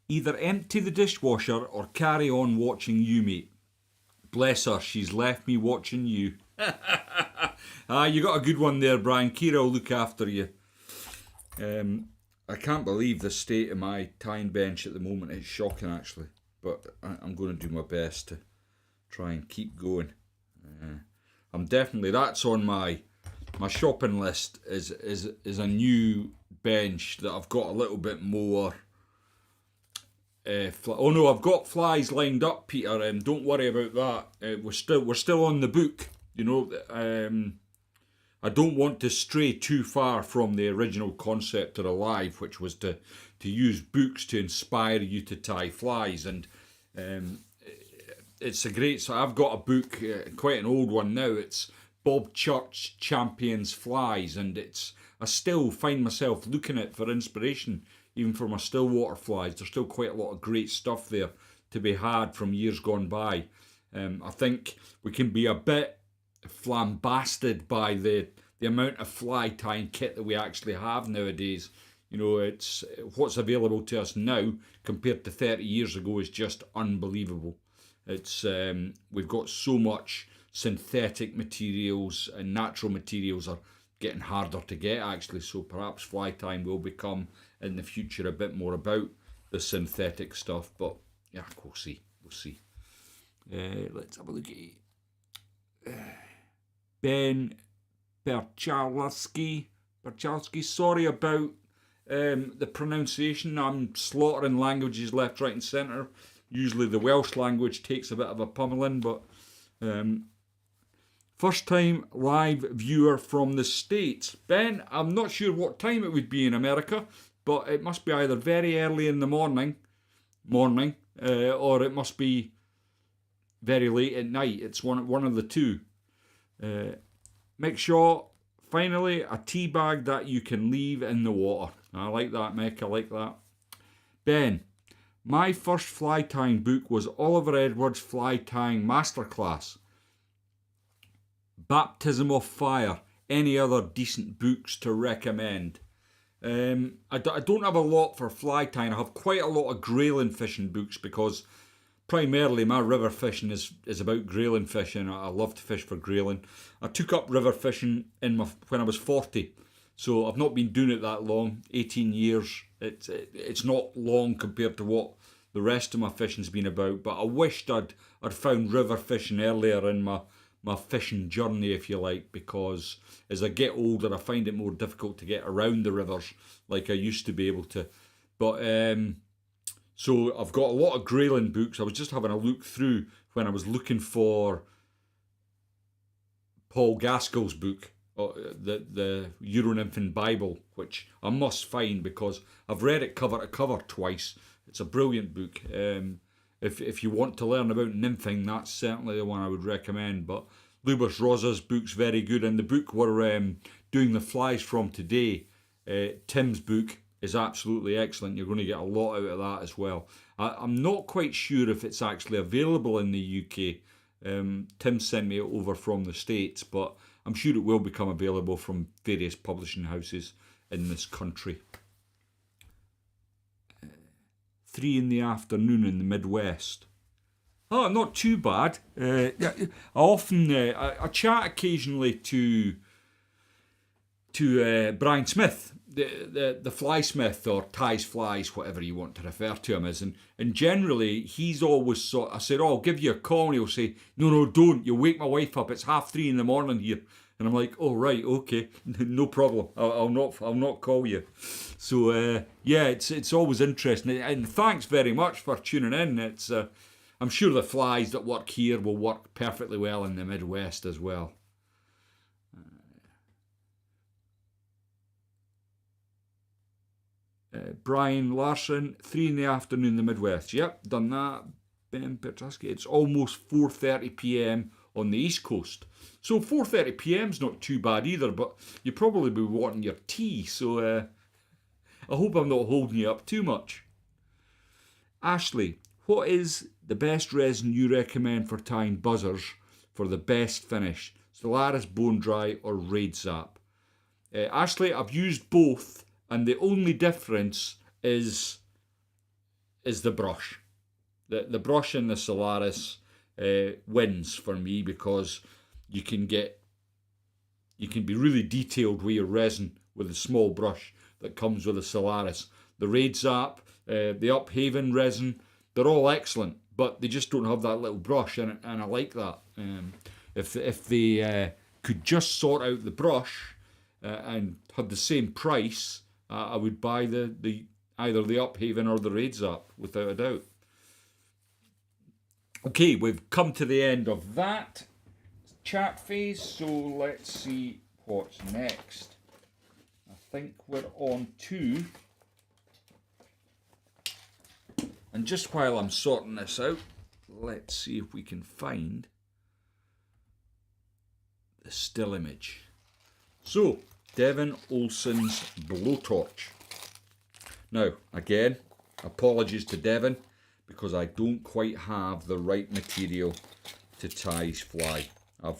Either empty the dishwasher or carry on watching you, mate. Bless her, she's left me watching you. You got a good one there, Brian. Kira will look after you. I can't believe the state of my tying bench at the moment. It's shocking actually, but I'm going to do my best to try and keep going. I'm definitely, that's on my shopping list is a new bench that I've got a little bit more. Oh no, I've got flies lined up, Peter. Don't worry about that. We're still on the book. You know, I don't want to stray too far from the original concept of the live, which was to use books to inspire you to tie flies. And it's a great. So I've got a book, quite an old one now. It's Bob Church Champions Flies, and I still find myself looking at it for inspiration. Even for my still water flies, there's still quite a lot of great stuff there to be had from years gone by. I think we can be a bit flambasted by the amount of fly tying kit that we actually have nowadays. You know, it's what's available to us now compared to 30 years ago is just unbelievable. It's we've got so much synthetic materials, and natural materials are getting harder to get actually, so perhaps fly tying will become in the future a bit more about the synthetic stuff, but yeah, we'll see. Let's have a look at Ben Perchalski, sorry about the pronunciation. I'm slaughtering languages left, right and centre. Usually the Welsh language takes a bit of a pummeling, but first time live viewer from the States. Ben, I'm not sure what time it would be in America, but it must be either very early in the morning, or it must be very late at night. It's one of the two. Make sure, finally, a tea bag that you can leave in the water. I like that, Mick. I like that. Ben, my first fly tying book was Oliver Edwards' Fly Tying Masterclass. Baptism of Fire. Any other decent books to recommend? I don't have a lot for fly tying. I have quite a lot of grayling fishing books because primarily my river fishing is about grayling fishing. I love to fish for grayling. I took up river fishing when I was 40, so I've not been doing it that long. 18 years. It's not long compared to what the rest of my fishing's been about. But I wished I'd found river fishing earlier in my fishing journey, if you like, because as I get older I find it more difficult to get around the rivers like I used to be able to. But so I've got a lot of grayling books. I was just having a look through when I was looking for Paul Gaskell's book, the Euro-Nymphing Bible, which I must find because I've read it cover to cover twice. It's a brilliant book. If you want to learn about nymphing, that's certainly the one I would recommend. But Lubos Rosa's book's very good, and the book we're doing the flies from today, Tim's book, is absolutely excellent. You're going to get a lot out of that as well. I'm not quite sure if it's actually available in the UK. Tim sent me it over from the States, but I'm sure it will become available from various publishing houses in this country. 3 in the afternoon in the Midwest. Oh, not too bad. I often I chat occasionally to Brian Smith, the fly smith, or ties flies, whatever you want to refer to him as, and generally he's always I said, "Oh, I'll give you a call," and he'll say, "No, don't. You'll wake my wife up. It's 3:30 in the morning here." And I'm like, "Oh right, okay, no problem. I'll not call you." So yeah, it's always interesting, and thanks very much for tuning in. I'm sure the flies that work here will work perfectly well in the Midwest as well. Brian Larson, 3 in the afternoon in the Midwest. Yep, done that. Ben Petrusky. It's almost 4:30 p.m. on the East Coast. So 4:30 p.m. is not too bad either, but you probably be wanting your tea, so I hope I'm not holding you up too much. Ashley, what is the best resin you recommend for tying buzzers for the best finish? Stellaris, Bone Dry or Raid Zap? Ashley, I've used both, and the only difference is the brush. The brush in the Stellaris wins for me, because you can be really detailed with your resin with a small brush that comes with the Stellaris. The Raid Zap, the Uphaven resin, they're all excellent, but they just don't have that little brush, and I like that. If they could just sort out the brush and had the same price, I would buy either the Uphaven or the Raid Zap, without a doubt. Okay, we've come to the end of that chat phase, so let's see what's next. I think we're on to, and just while I'm sorting this out, let's see if we can find the still image. So, Devin Olsen's blowtorch. Now, again, apologies to Devin, because I don't quite have the right material to tie his fly. I'm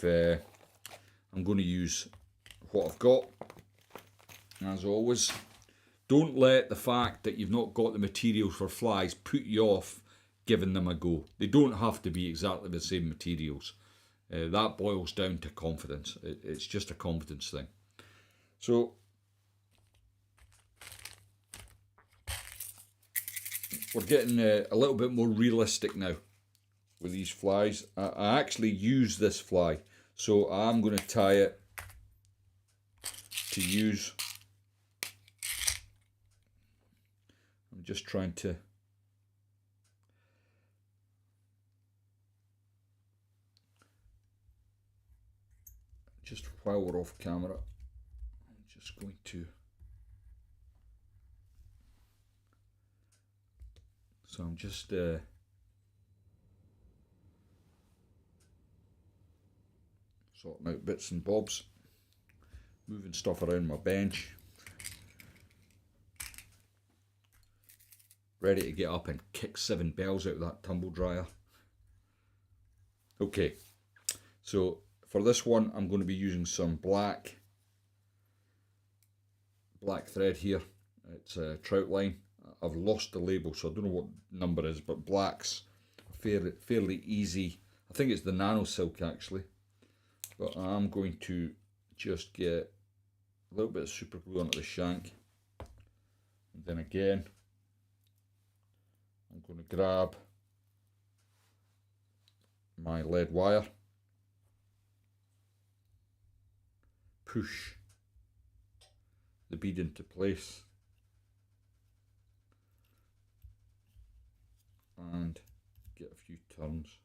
going to use what I've got, as always. Don't let the fact that you've not got the materials for flies put you off giving them a go. They don't have to be exactly the same materials. That boils down to confidence. It's just a confidence thing. So, we're getting a little bit more realistic now with these flies. I actually use this fly, so I'm going to tie it to use. I'm just trying to just while we're off camera, I'm just going to. So I'm just sorting out bits and bobs, moving stuff around my bench, ready to get up and kick 7 bells out of that tumble dryer. Okay, so for this one I'm going to be using some black thread here. It's a trout line. I've lost the label, so I don't know what number it is, but black's fairly easy. I think it's the nano silk actually. But I'm going to just get a little bit of super glue onto the shank. And then again, I'm going to grab my lead wire, push the bead into place, and get a few turns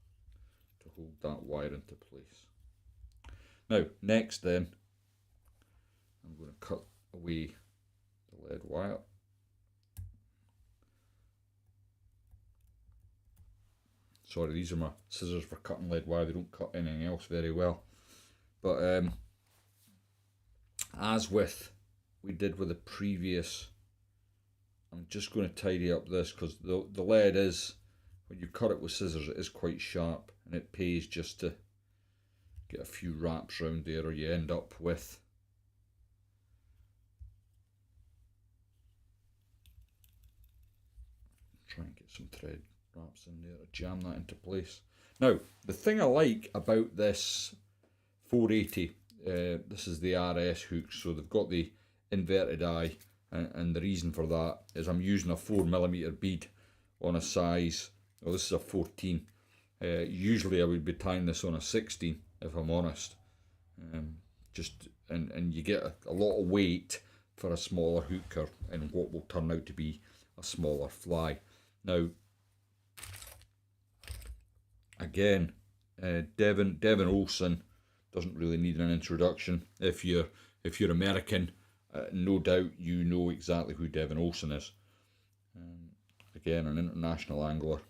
to hold that wire into place. Now, next then, I'm going to cut away the lead wire. Sorry, these are my scissors for cutting lead wire. They don't cut anything else very well. But as with we did with the previous, I'm just going to tidy up this, because the lead is, when you cut it with scissors, it is quite sharp, and it pays just to get a few wraps around there, or you end up with try and get some thread wraps in there to jam that into place. Now, the thing I like about this 480, this is the RS hooks, so they've got the inverted eye, and the reason for that is I'm using a 4mm bead on a size, well, this is a 14. Usually I would be tying this on a 16, if I'm honest. And you get a lot of weight for a smaller hooker and what will turn out to be a smaller fly. Now, again, Devin Olsen doesn't really need an introduction. If you're American, no doubt you know exactly who Devin Olsen is. Again, an international angler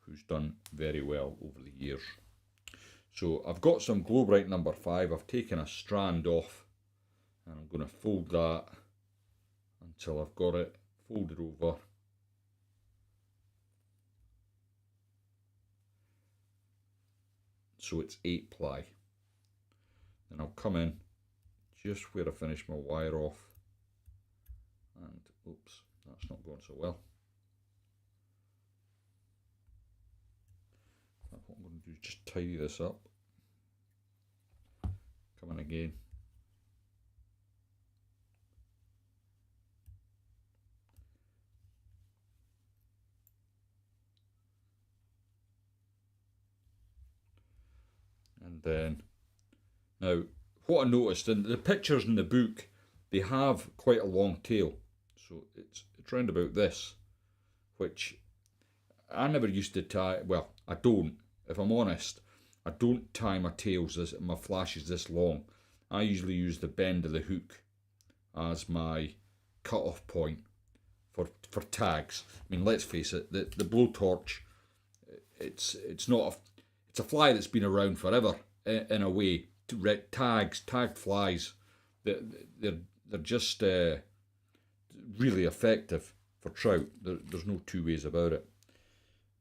who's done very well over the years. So I've got some Glow Bright number 5. I've taken a strand off, and I'm going to fold that until I've got it folded over. So it's 8 ply. Then I'll come in just where I finish my wire off, and oops, that's not going so well. What I'm going to do is just tidy this up. Come in again. And then, now, what I noticed in the pictures in the book, they have quite a long tail. So it's round about this, which I never used to tie. Well, I don't. If I'm honest, I don't tie my tails, my flashes this long. I usually use the bend of the hook as my cut-off point for tags. I mean, let's face it, the blowtorch, it's a fly that's been around forever in a way. Tagged flies, they're just really effective for trout. There's no two ways about it.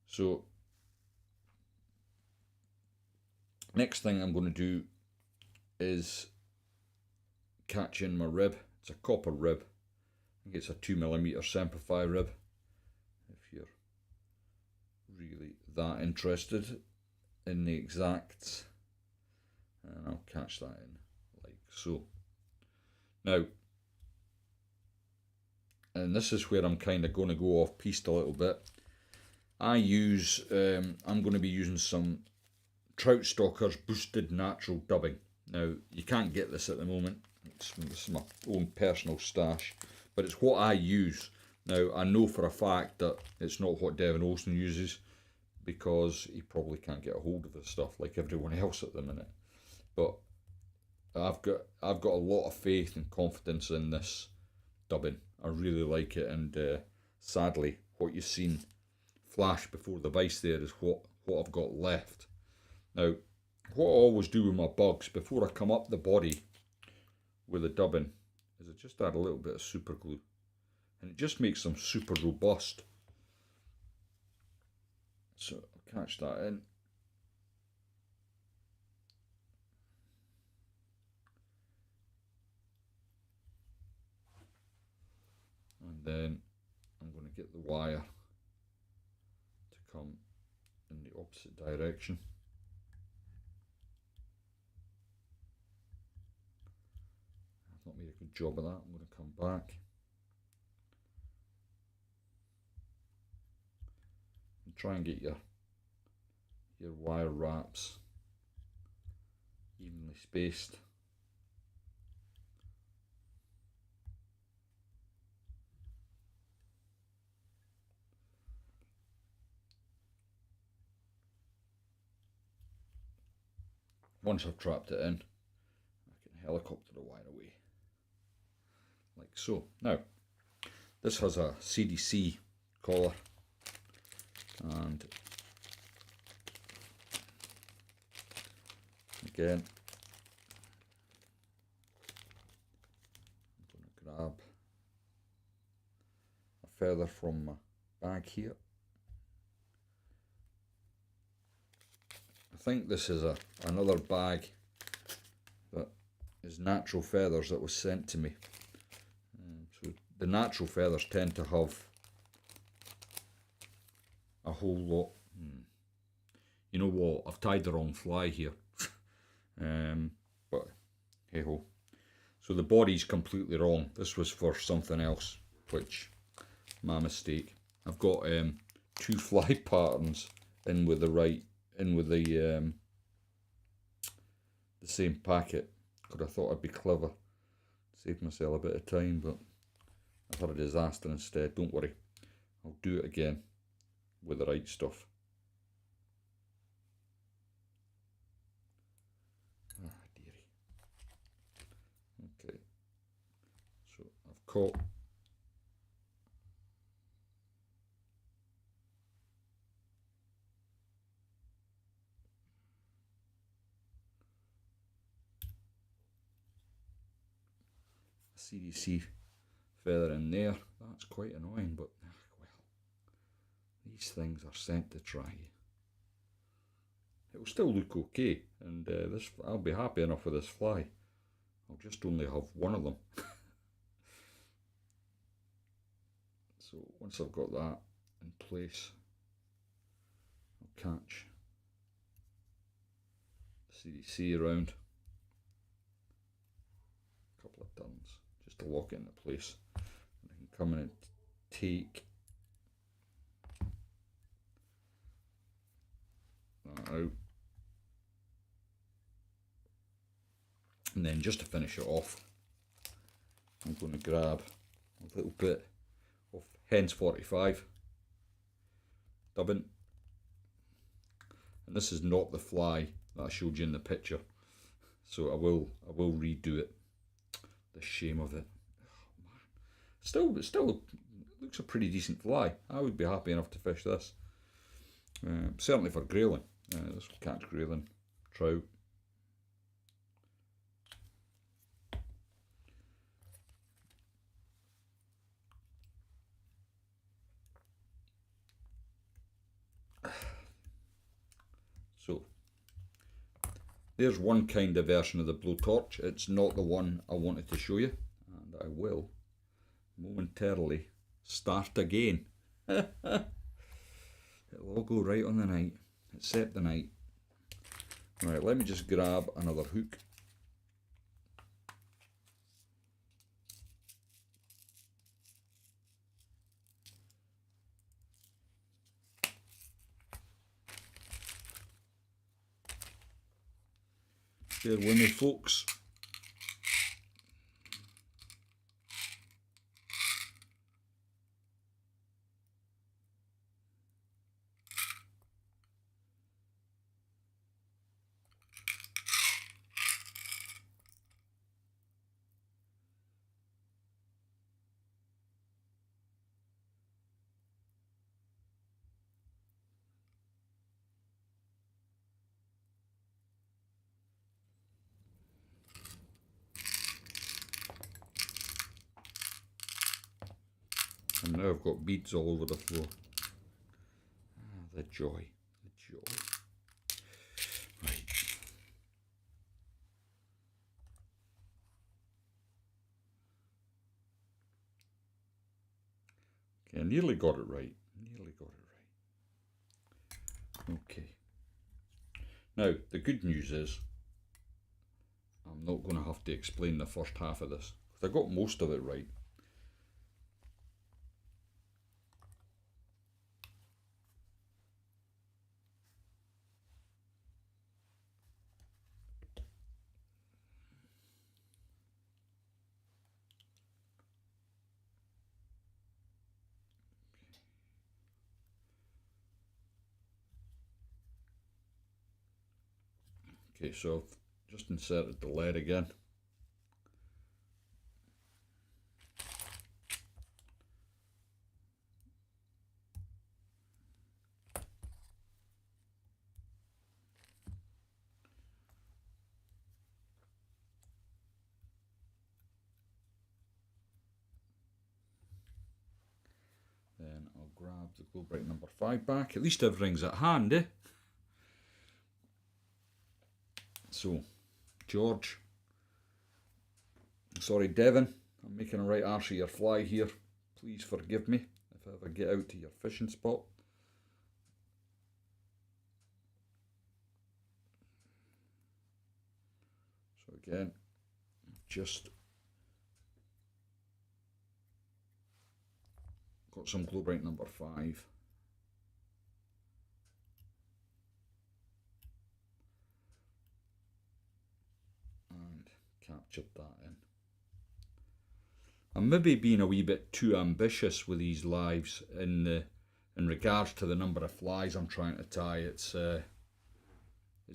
So next thing I'm going to do is catch in my rib. It's a copper rib. I think it's a 2mm Semperfi rib, if you're really that interested in the exacts. And I'll catch that in like so. Now, and this is where I'm kind of going to go off piste a little bit. I'm going to be using some Trout Stalkers Boosted Natural Dubbing. Now, you can't get this at the moment. This is my own personal stash, but it's what I use. Now, I know for a fact that it's not what Devin Olsen uses, because he probably can't get a hold of this stuff like everyone else at the minute. But I've got a lot of faith and confidence in this dubbing. I really like it, and sadly, what you've seen flash before the vise there is what I've got left. Now, what I always do with my bugs before I come up the body with the dubbing is I just add a little bit of super glue, and it just makes them super robust. So I'll catch that in. And then I'm going to get the wire to come in the opposite direction. I've not made a good job of that. I'm going to come back and try and get your wire wraps evenly spaced. Once I've trapped it in, I can helicopter the wire away, like so. Now, this has a CDC collar, and again, I'm going to grab a feather from my bag here. I think this is another bag that is natural feathers that was sent to me. So the natural feathers tend to have a whole lot. You know what? I've tied the wrong fly here. But hey ho. So the body's completely wrong. This was for something else, which my mistake. I've got 2 fly patterns in with the same packet, because I thought I'd be clever, save myself a bit of time, but I've had a disaster instead. Don't worry, I'll do it again with the right stuff. So I've caught a CDC feather in there. That's quite annoying, but well, these things are sent to try. It will still look okay, and this I'll be happy enough with this fly. I'll just only have one of them. So once I've got that in place, I'll catch CDC around a couple of turns just to lock it into place. And I can come in and take that out. And then just to finish it off, I'm going to grab a little bit of Hens 45 dubbing. And this is not the fly that I showed you in the picture, so I will redo it. The shame of it. Oh, man. Still it looks a pretty decent fly. I would be happy enough to fish this. Certainly for grayling. This will catch grayling, trout. So there's one kind of version of the blowtorch. It's not the one I wanted to show you, and I will momentarily start again. It'll all go right on the night, except the night. Right, let me just grab another hook. Bear with me, folks. And now I've got beads all over the floor. Ah, the joy, the joy. Right. Okay, I nearly got it right. Nearly got it right. Okay. Now, the good news is I'm not going to have to explain the first half of this, because I got most of it right. Okay, so I've just inserted the lead again. Then I'll grab the glow bright number 5 back. At least everything's at hand, eh? So, George, sorry Devon, I'm making a right arse of your fly here. Please forgive me if I ever get out to your fishing spot. So again, just got some glow bright number 5. Captured that in. I'm maybe being a wee bit too ambitious with these lives in regards to the number of flies I'm trying to tie. It's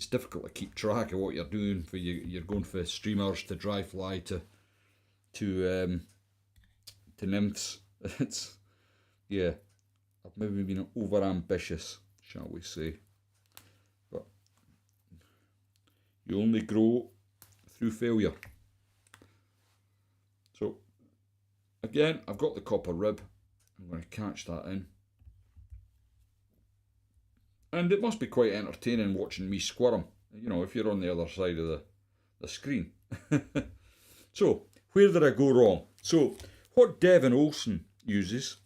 difficult to keep track of what you're doing. You're going for streamers to dry fly to to Nymphs. It's, yeah, I've maybe been over ambitious, shall we say. But you only grow through failure. So again, I've got the copper rib. I'm going to catch that in. And it must be quite entertaining watching me squirm, you know, if you're on the other side of the screen. So, where did I go wrong? So, what Devin Olsen uses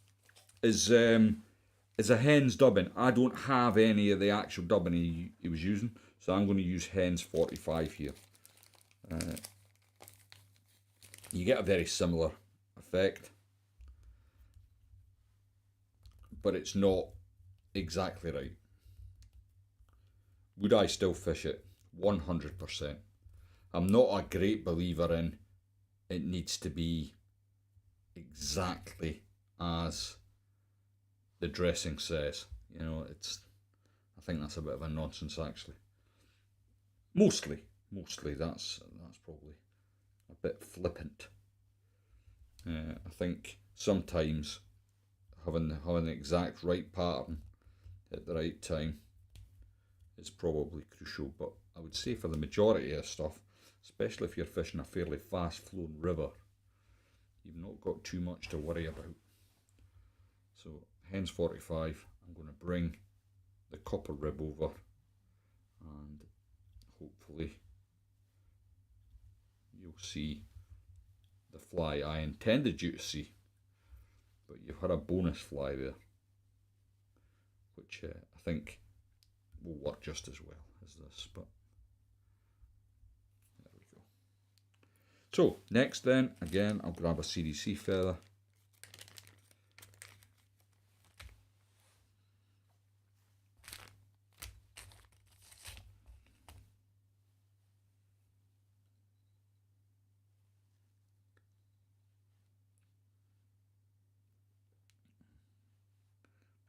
is a hen's dubbing. I don't have any of the actual dubbing he was using, so I'm going to use hen's 45 here. You get a very similar effect, but it's not exactly right. Would I still fish it? 100%. I'm not a great believer in it needs to be exactly as the dressing says. You know, I think that's a bit of a nonsense actually. Mostly that's probably a bit flippant. I think sometimes having the exact right pattern at the right time is probably crucial, but I would say for the majority of stuff, especially if you're fishing a fairly fast flowing river, you've not got too much to worry about. So hen's 45, I'm going to bring the copper rib over and hopefully you'll see the fly I intended you to see, but you've had a bonus fly there, which I think will work just as well as this. But there we go. So next then, again, I'll grab a CDC feather.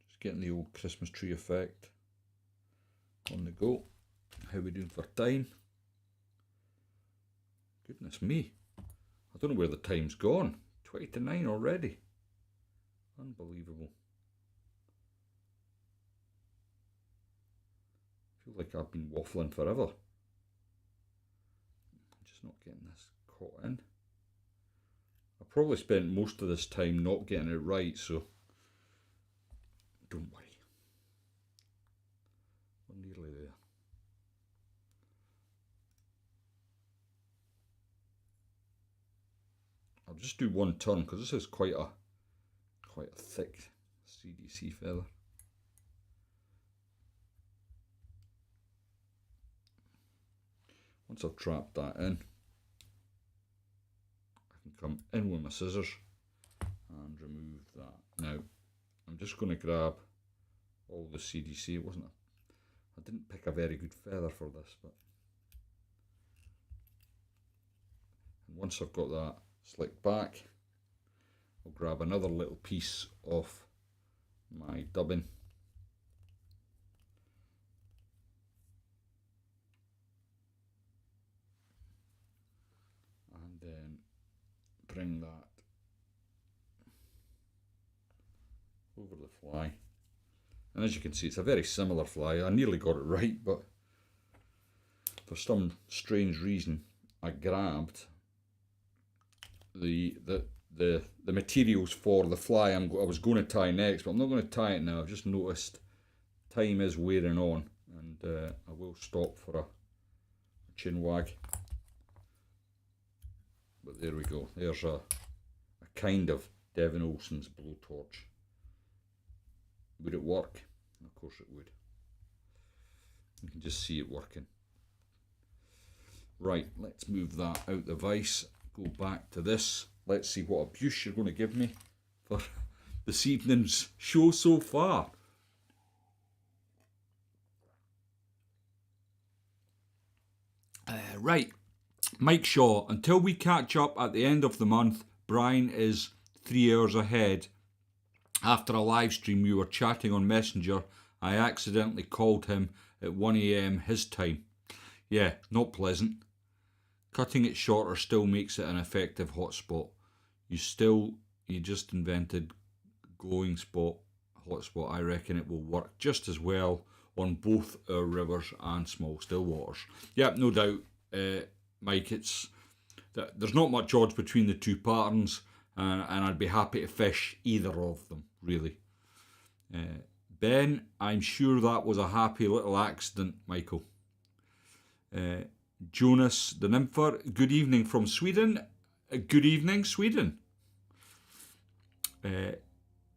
Just getting the old Christmas tree effect on the go. How are we doing for time? Goodness me, I don't know where the time's gone. 20 to 9 already. Unbelievable. I feel like I've been waffling forever. I'm just not getting this caught in. I probably spent most of this time not getting it right, so don't worry. We're nearly there. I'll just do one turn because this is quite a thick CDC feather. Once I've trapped that in, I can come in with my scissors and remove that. Now, I'm just going to grab all the CDC. I didn't pick a very good feather for this, but and once I've got that slicked back, I'll grab another little piece of my dubbing and then bring that over the fly. And as you can see, it's a very similar fly. I nearly got it right, but for some strange reason I grabbed the materials for the fly I was going to tie next, but I'm not going to tie it now. I've just noticed time is wearing on, and I will stop for a chin wag. But there we go. There's a kind of Devin Olsen's blowtorch. Would it work? Of course it would. You can just see it working. Right, let's move that out the vise. Go back to this. Let's see what abuse you're going to give me for this evening's show so far. Right, Mike Shaw, until we catch up at the end of the month, Brian is 3 hours ahead. After a live stream we were chatting on Messenger, I accidentally called him at 1 AM his time. Yeah, not pleasant. Cutting it shorter still makes it an effective hotspot. You still he just invented glowing spot, hotspot. I reckon it will work just as well on both our rivers and small still waters. Yeah, no doubt, Mike. There's not much odds between the two patterns, and I'd be happy to fish either of them, really. Ben, I'm sure that was a happy little accident, Michael. Jonas the Nympher, good evening from Sweden. Good evening, Sweden.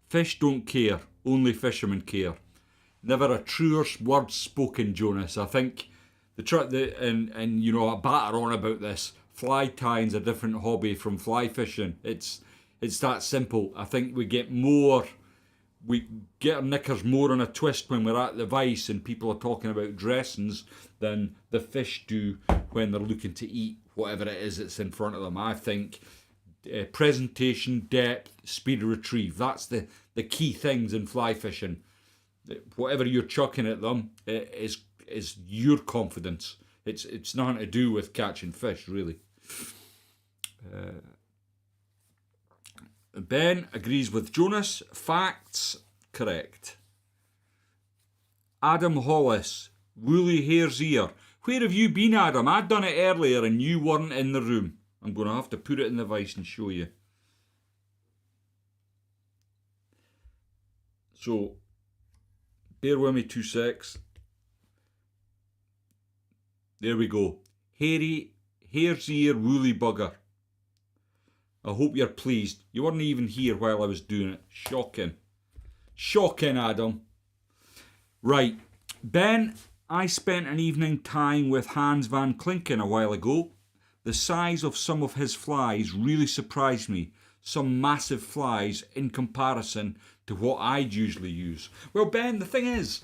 Fish don't care, only fishermen care. Never a truer word spoken, Jonas. I think and you know, I batter on about this. Fly tying's a different hobby from fly fishing. It's that simple. I think we get our knickers more on a twist when we're at the vice and people are talking about dressings than the fish do when they're looking to eat whatever it is that's in front of them. I think presentation, depth, speed of retrieve, that's the key things in fly fishing. Whatever you're chucking at them is your confidence. It's nothing to do with catching fish, really. Ben agrees with Jonas. Facts correct. Adam Hollis, woolly hare's ear. Where have you been, Adam? I'd done it earlier and you weren't in the room. I'm going to have to put it in the vice and show you. So, bear with me 2 secs. There we go. Hare's ear, woolly bugger. I hope you're pleased. You weren't even here while I was doing it. Shocking. Shocking, Adam. Right. Ben, I spent an evening tying with Hans van Klinken a while ago. The size of some of his flies really surprised me. Some massive flies in comparison to what I'd usually use. Well, Ben, the thing is,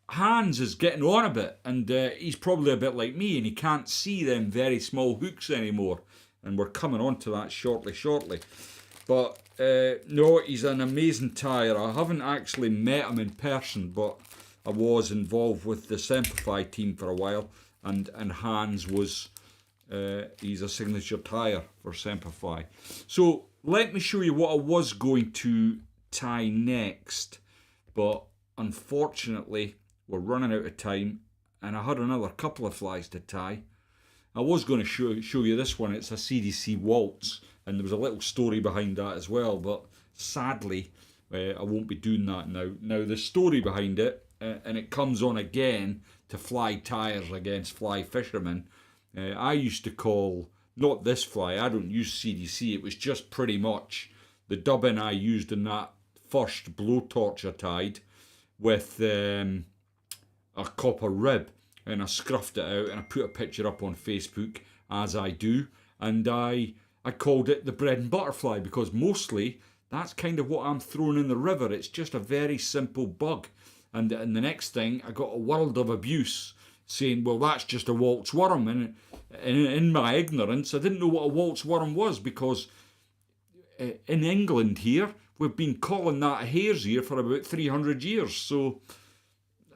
Hans is getting on a bit, and he's probably a bit like me, and he can't see them very small hooks anymore. And we're coming on to that shortly. But no, he's an amazing tyer. I haven't actually met him in person, but I was involved with the Semplify team for a while, and Hans was, he's a signature tyer for Semplify. So let me show you what I was going to tie next, but unfortunately we're running out of time, and I had another couple of flies to tie. I was going to show you this one. It's a CDC waltz, and there was a little story behind that as well, but sadly I won't be doing that now. Now the story behind it, and it comes on again to fly tyers against fly fishermen. I used to call, not this fly, I don't use CDC, it was just pretty much the dubbing I used in that first blowtorch I tied with a copper rib. And I scruffed it out and I put a picture up on Facebook, as I do, and I called it the bread and butter fly, because mostly that's kind of what I'm throwing in the river. It's just a very simple bug. And the next thing, I got a world of abuse saying, well, that's just a waltz worm. And in my ignorance, I didn't know what a waltz worm was, because in England here, we've been calling that a hare's ear for about 300 years. So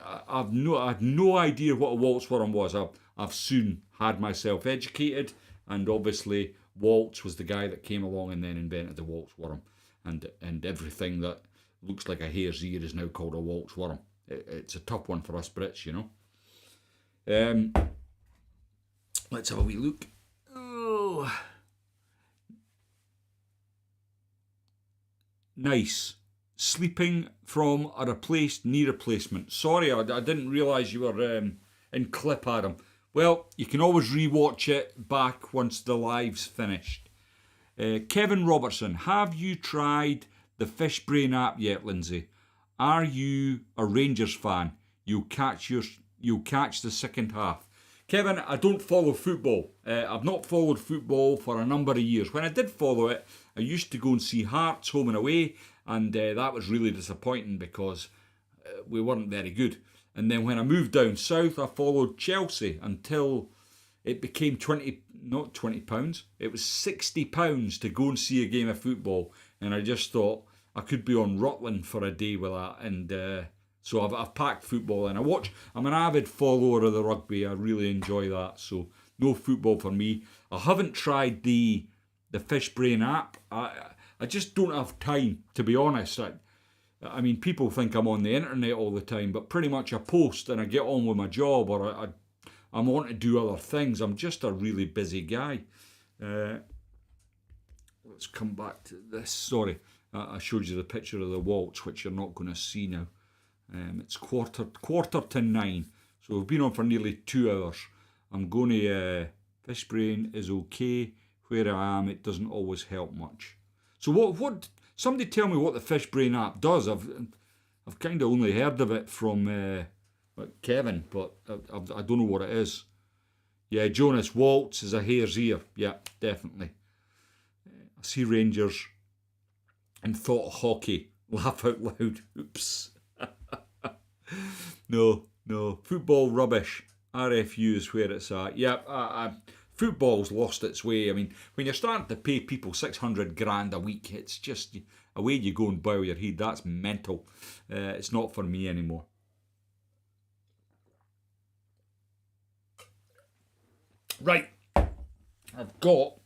I had no idea what a waltz worm was. I've soon had myself educated, and obviously Waltz was the guy that came along and then invented the waltz worm, and everything that looks like a hare's ear is now called a waltz worm. It's a tough one for us Brits, you know. Let's have a wee look. Oh, nice. Sleeping from a replaced knee replacement. Sorry, I didn't realise you were in clip, Adam. Well, you can always rewatch it back once the live's finished. Kevin Robertson, have you tried the Fish Brain app yet, Lindsay? Are you a Rangers fan? You'll catch the second half. Kevin, I don't follow football. I've not followed football for a number of years. When I did follow it, I used to go and see Hearts home and away, and that was really disappointing because we weren't very good. And then when I moved down south, I followed Chelsea until it became not £20, it was £60 to go and see a game of football. And I just thought I could be on Rutland for a day with that. And so I've packed football in. I'm an avid follower of the rugby. I really enjoy that. So no football for me. I haven't tried the Fish Brain app. I I just don't have time, to be honest. I mean, people think I'm on the internet all the time, but pretty much I post and I get on with my job, or I'm on to do other things. I'm just a really busy guy. Let's come back to this. Sorry, I showed you the picture of the waltz, which you're not going to see now. It's quarter to 9, so we've been on for nearly 2 hours. I'm going to fish brain is okay. Where I am, it doesn't always help much. So what? Somebody tell me what the fish brain app does. I've kind of only heard of it from Kevin, but I don't know what it is. Yeah, Jonas, waltz is a hare's ear. Yeah, definitely. Sea Rangers and thought hockey. Laugh out loud. Oops. No. Football rubbish. RFU is where it's at. Yeah, football's lost its way. I mean, when you're starting to pay people 600 grand a week, it's just away you go and bow your head. That's mental. It's not for me anymore. Right. I've got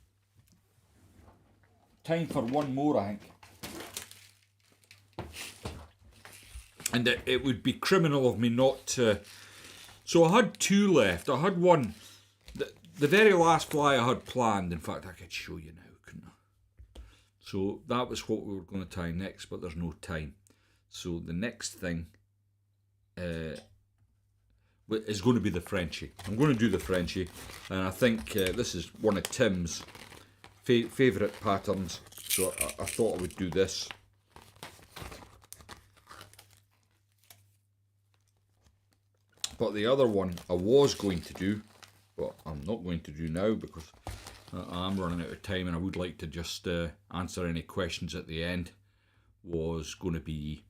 time for one more, I think. And it would be criminal of me not to. So I had 2 left. I had one. The very last fly I had planned. In fact, I could show you now, couldn't I? So that was what we were going to tie next, but there's no time. So the next thing is going to be the Frenchy. I'm going to do the Frenchy, and I think this is one of Tim's favourite patterns. So I thought I would do this. But the other one I was going to do, but I'm not going to do now because I'm running out of time, and I would like to just answer any questions at the end, was going to be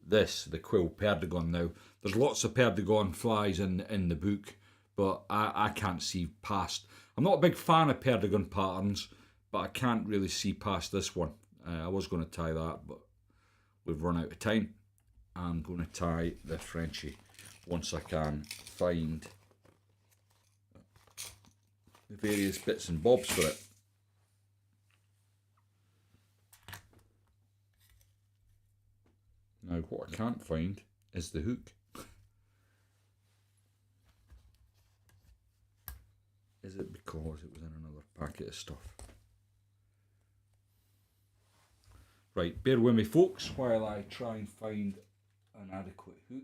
this, the quill perdigon. Now, there's lots of perdigon flies in the book, but I can't see past. I'm not a big fan of perdigon patterns, but I can't really see past this one. I was going to tie that, but we've run out of time. I'm going to tie the Frenchy once I can find the various bits and bobs for it. Now, what I can't find is the hook. Is it because it was in another packet of stuff? Right, bear with me, folks, while I try and find an adequate hook.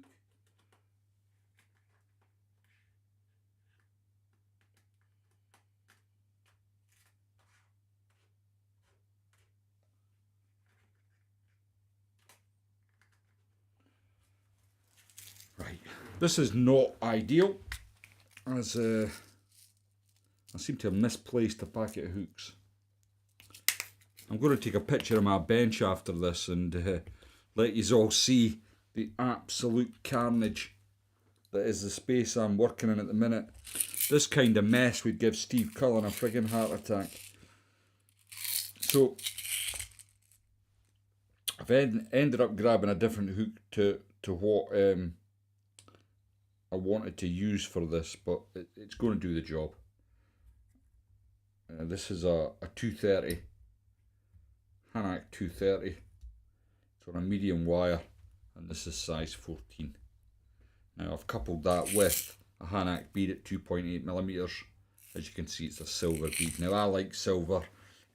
Right, this is not ideal, as I seem to have misplaced a packet of hooks. I'm going to take a picture of my bench after this and let you all see the absolute carnage that is the space I'm working in at the minute. This kind of mess would give Steve Cullen a friggin' heart attack. So I've ended up grabbing a different hook to what I wanted to use for this, but it's going to do the job. This is a 230. Hanak 230. It's on a medium wire, and this is size 14. Now I've coupled that with a Hanak bead at 2.8mm. As you can see, it's a silver bead. Now I like silver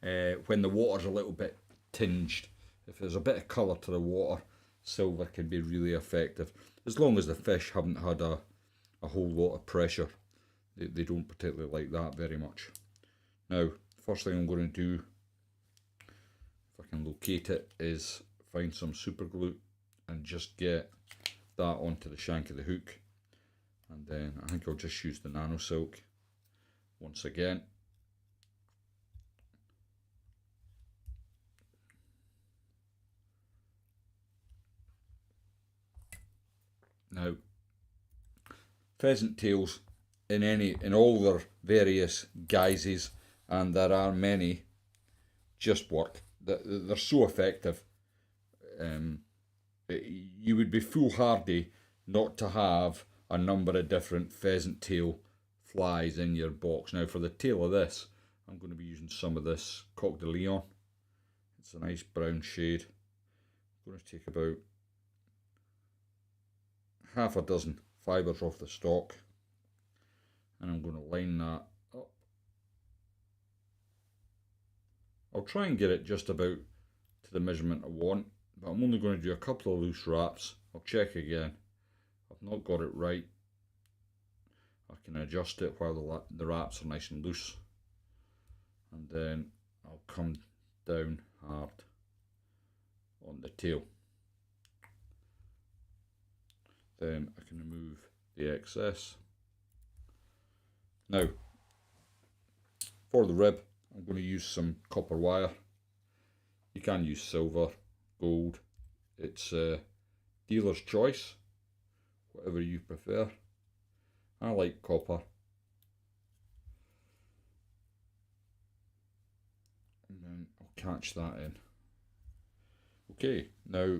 when the water's a little bit tinged. If there's a bit of colour to the water, silver can be really effective. As long as the fish haven't had a whole lot of pressure. They don't particularly like that very much. Now, first thing I'm going to do, if I can locate it, is find some super glue and just get that onto the shank of the hook. And then I think I'll just use the nano silk once again. Now, pheasant tails in all their various guises, and there are many, just work. They're so effective. You would be foolhardy not to have a number of different pheasant tail flies in your box. Now, for the tail of this, I'm going to be using some of this Coq de Leon. It's a nice brown shade. I'm going to take about half a dozen fibres off the stalk, and I'm going to line that up. I'll try and get it just about to the measurement I want, but I'm only going to do a couple of loose wraps. I'll check again. If I've not got it right, I can adjust it while the wraps are nice and loose, and then I'll come down hard on the tail. Then I can remove the excess. Now, for the rib, I'm going to use some copper wire. You can use silver, gold. It's dealer's choice, whatever you prefer. I like copper. And then I'll catch that in. Okay, now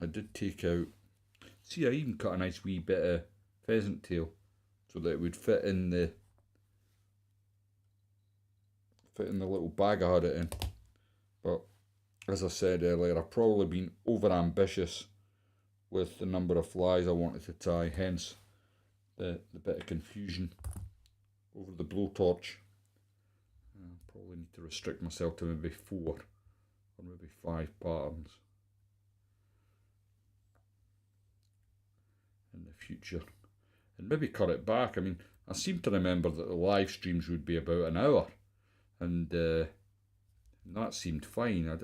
I did take out, see, I even cut a nice wee bit of pheasant tail so that it would fit in the little bag I had it in. But as I said earlier, I've probably been over ambitious with the number of flies I wanted to tie, hence the bit of confusion over the blowtorch. I probably need to restrict myself to maybe 4 or maybe 5 patterns in the future, and maybe cut it back. I mean, I seem to remember that the live streams would be about an hour, and that seemed fine. I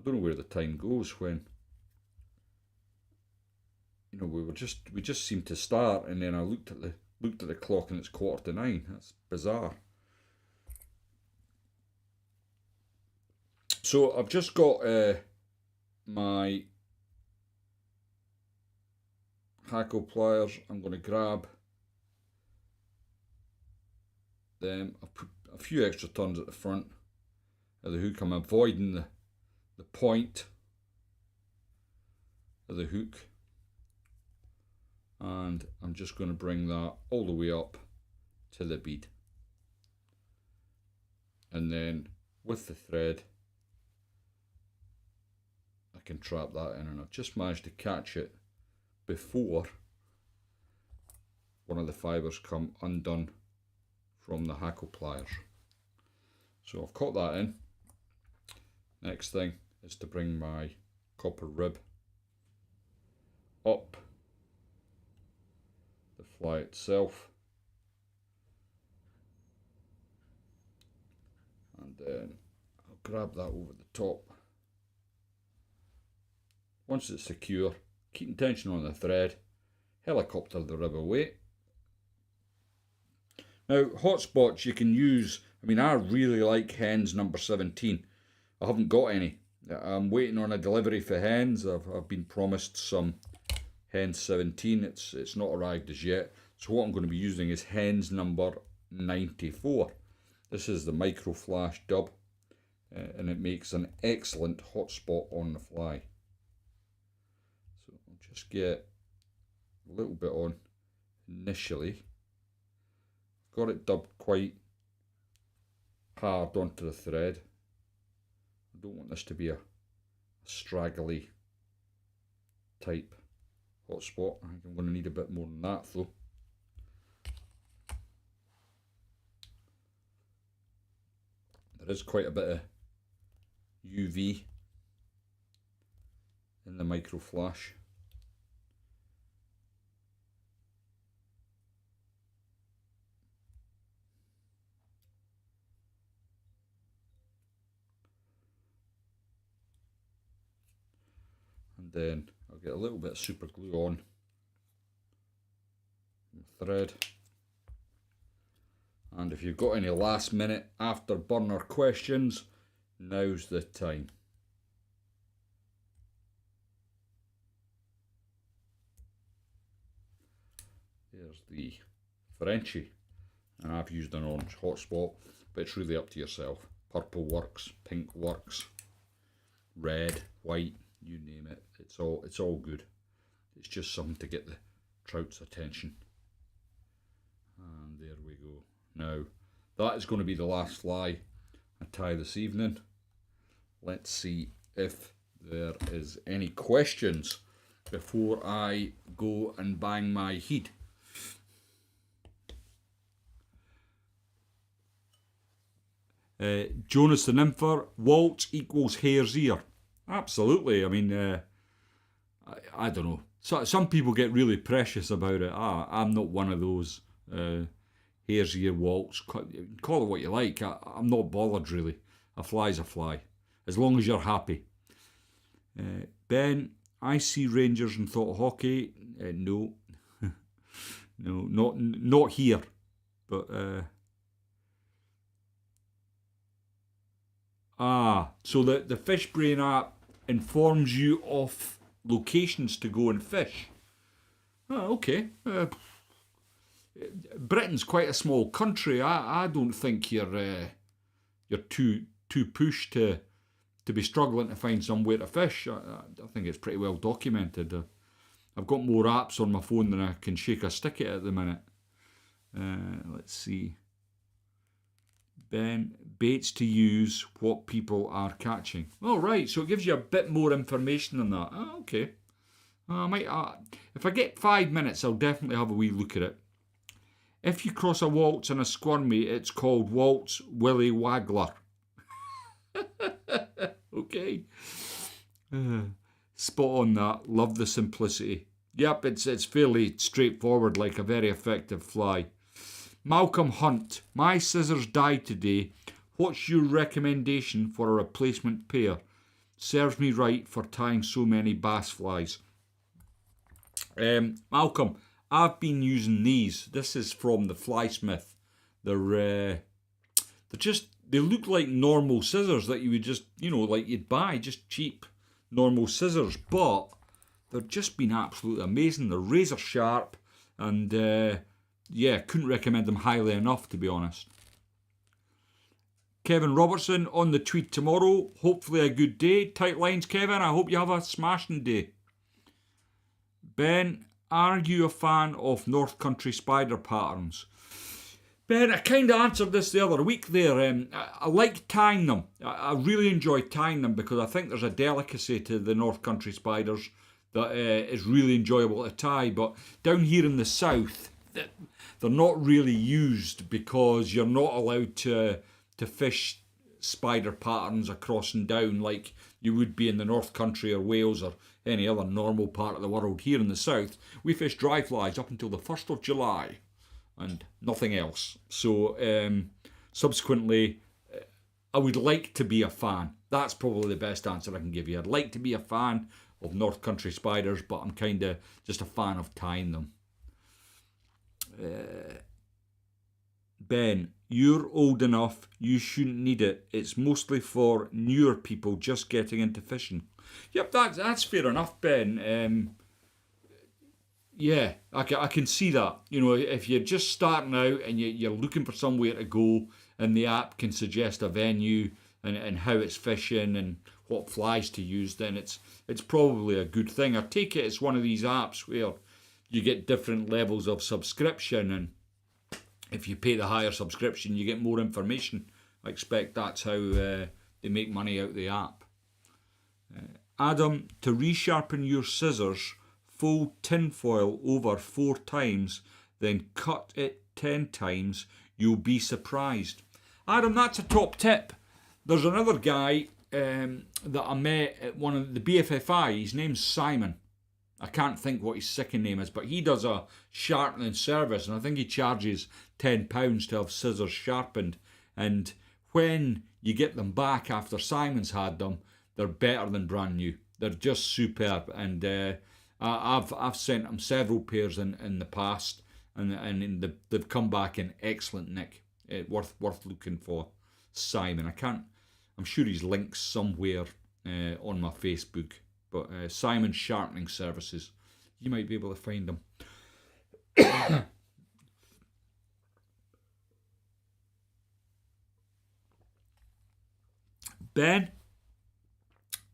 don't know where the time goes when, you know, we just seemed to start, and then I looked at the clock and it's 9:15. That's bizarre. So I've just got my hackle pliers. I'm going to grab them. I've put a few extra turns at the front of the hook. I'm avoiding the point of the hook, and I'm just going to bring that all the way up to the bead, and then with the thread I can trap that in, and I've just managed to catch it before one of the fibres come undone from the hackle pliers. So I've caught that in. Next thing is to bring my copper rib up the fly itself, and then I'll grab that over the top. Once it's secure, keeping tension on the thread, helicopter the rib away. Now, hotspots you can use, I mean, I really like hens number 17. I haven't got any. I'm waiting on a delivery for hens. I've been promised some hens 17. It's not arrived as yet. So what I'm going to be using is hens number 94. This is the micro flash dub, and it makes an excellent hotspot on the fly. So I'll just get a little bit on initially. Got it dubbed quite hard onto the thread. I don't want this to be a straggly type hotspot. I think I'm going to need a bit more than that though. There is quite a bit of UV in the micro flash. And then I'll get a little bit of super glue on the thread. And if you've got any last minute afterburner questions, now's the time. There's the Frenchy, and I've used an orange hotspot, but it's really up to yourself. Purple works, pink works, red, white, you name it. It's all good. It's just something to get the trout's attention. And there we go. Now, that is going to be the last fly I tie this evening. let's see if there is any questions before I go and bang my head. Jonas the Nympher, waltz equals hare's ear. Absolutely. I mean, I don't know. Some people get really precious about it. I'm not one of those. Hare's ear waltz. Call it what you like. I'm not bothered really. A fly's a fly. As long as you're happy. Ben, I see Rangers and thought hockey. No. No, not here. But... so the Fish Brain app informs you of locations to go and fish. Oh, okay. Britain's quite a small country. I don't think you're too pushed to be struggling to find somewhere to fish. I think it's pretty well documented. I've got more apps on my phone than I can shake a stick at the minute. Let's see. Ben, baits to use, what people are catching. Oh, right, so it gives you a bit more information than that. Oh, okay. I might, if I get 5 minutes, I'll definitely have a wee look at it. If you cross a waltz and a squirmy, it's called Waltz Willy Waggler. Okay. Spot on that. Love the simplicity. Yep, it's fairly straightforward, like a very effective fly. Malcolm Hunt, my scissors died today. What's your recommendation for a replacement pair? Serves me right for tying so many bass flies. Malcolm, I've been using these. This is from the Flysmith. They look like normal scissors that you would just, like you'd buy, just cheap normal scissors, but they've just been absolutely amazing. They're razor sharp and couldn't recommend them highly enough, to be honest. Kevin Robertson on the tweet tomorrow. Hopefully a good day. Tight lines, Kevin. I hope you have a smashing day. Ben, are you a fan of North Country spider patterns? Ben, I kind of answered this the other week there. I like tying them. I really enjoy tying them because I think there's a delicacy to the North Country spiders that is really enjoyable to tie. But down here in the south, they're not really used because you're not allowed to fish spider patterns across and down like you would be in the North Country or Wales or any other normal part of the world. Here in the south, we fish dry flies up until the 1st of July and nothing else. So subsequently, I would like to be a fan. That's probably the best answer I can give you. I'd like to be a fan of North Country spiders, but I'm kind of just a fan of tying them. Ben, you're old enough, you shouldn't need it. It's mostly for newer people just getting into fishing. Yep, that's fair enough, Ben. Yeah, I can see that. If you're just starting out and you're looking for somewhere to go and the app can suggest a venue and how it's fishing and what flies to use, then it's probably a good thing. I take it it's one of these apps where you get different levels of subscription, and if you pay the higher subscription, you get more information. I expect that's how they make money out of the app. Adam, to resharpen your scissors, fold tinfoil over 4 times, then cut it 10 times. You'll be surprised. Adam, that's a top tip. There's another guy that I met at one of the BFFI. His name's Simon. I can't think what his second name is, but he does a sharpening service, and I think he charges £10 to have scissors sharpened. And when you get them back after Simon's had them, they're better than brand new. They're just superb, and I've sent him several pairs in the past, and they've come back in excellent nick. Worth looking for. Simon, I'm sure his link's somewhere on my Facebook. But Simon Sharpening Services, you might be able to find them. Ben,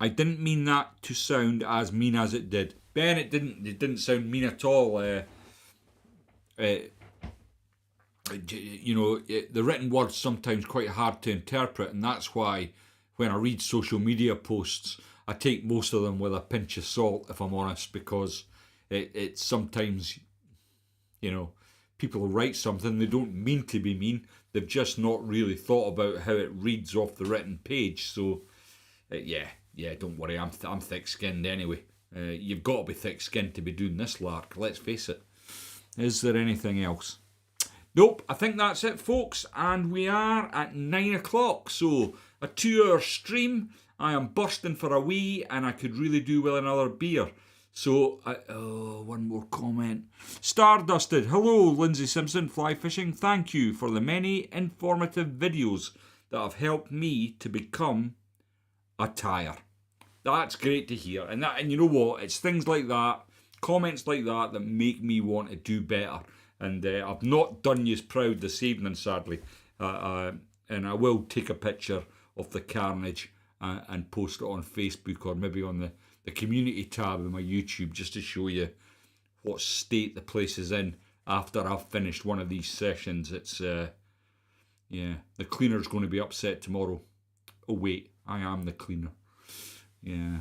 I didn't mean that to sound as mean as it did. Ben, it didn't sound mean at all. The written word's sometimes quite hard to interpret, and that's why when I read social media posts, I take most of them with a pinch of salt, if I'm honest, because it's sometimes, you know, people write something, they don't mean to be mean, they've just not really thought about how it reads off the written page. So, yeah, don't worry, I'm thick-skinned anyway. You've got to be thick-skinned to be doing this lark, let's face it. Is there anything else? Nope, I think that's it, folks, and we are at 9 o'clock, so a 2-hour stream. I am bursting for a wee, and I could really do with another beer. So, one more comment. Stardusted, hello, Lindsay Simpson, fly fishing. Thank you for the many informative videos that have helped me to become a tyer. That's great to hear, and you know what? It's things like that, comments like that, that make me want to do better. And I've not done you proud this evening, sadly. And I will take a picture of the carnage and post it on Facebook or maybe on the community tab of my YouTube, just to show you what state the place is in after I've finished one of these sessions. It's, yeah, the cleaner's going to be upset tomorrow. Oh wait, I am the cleaner. Yeah.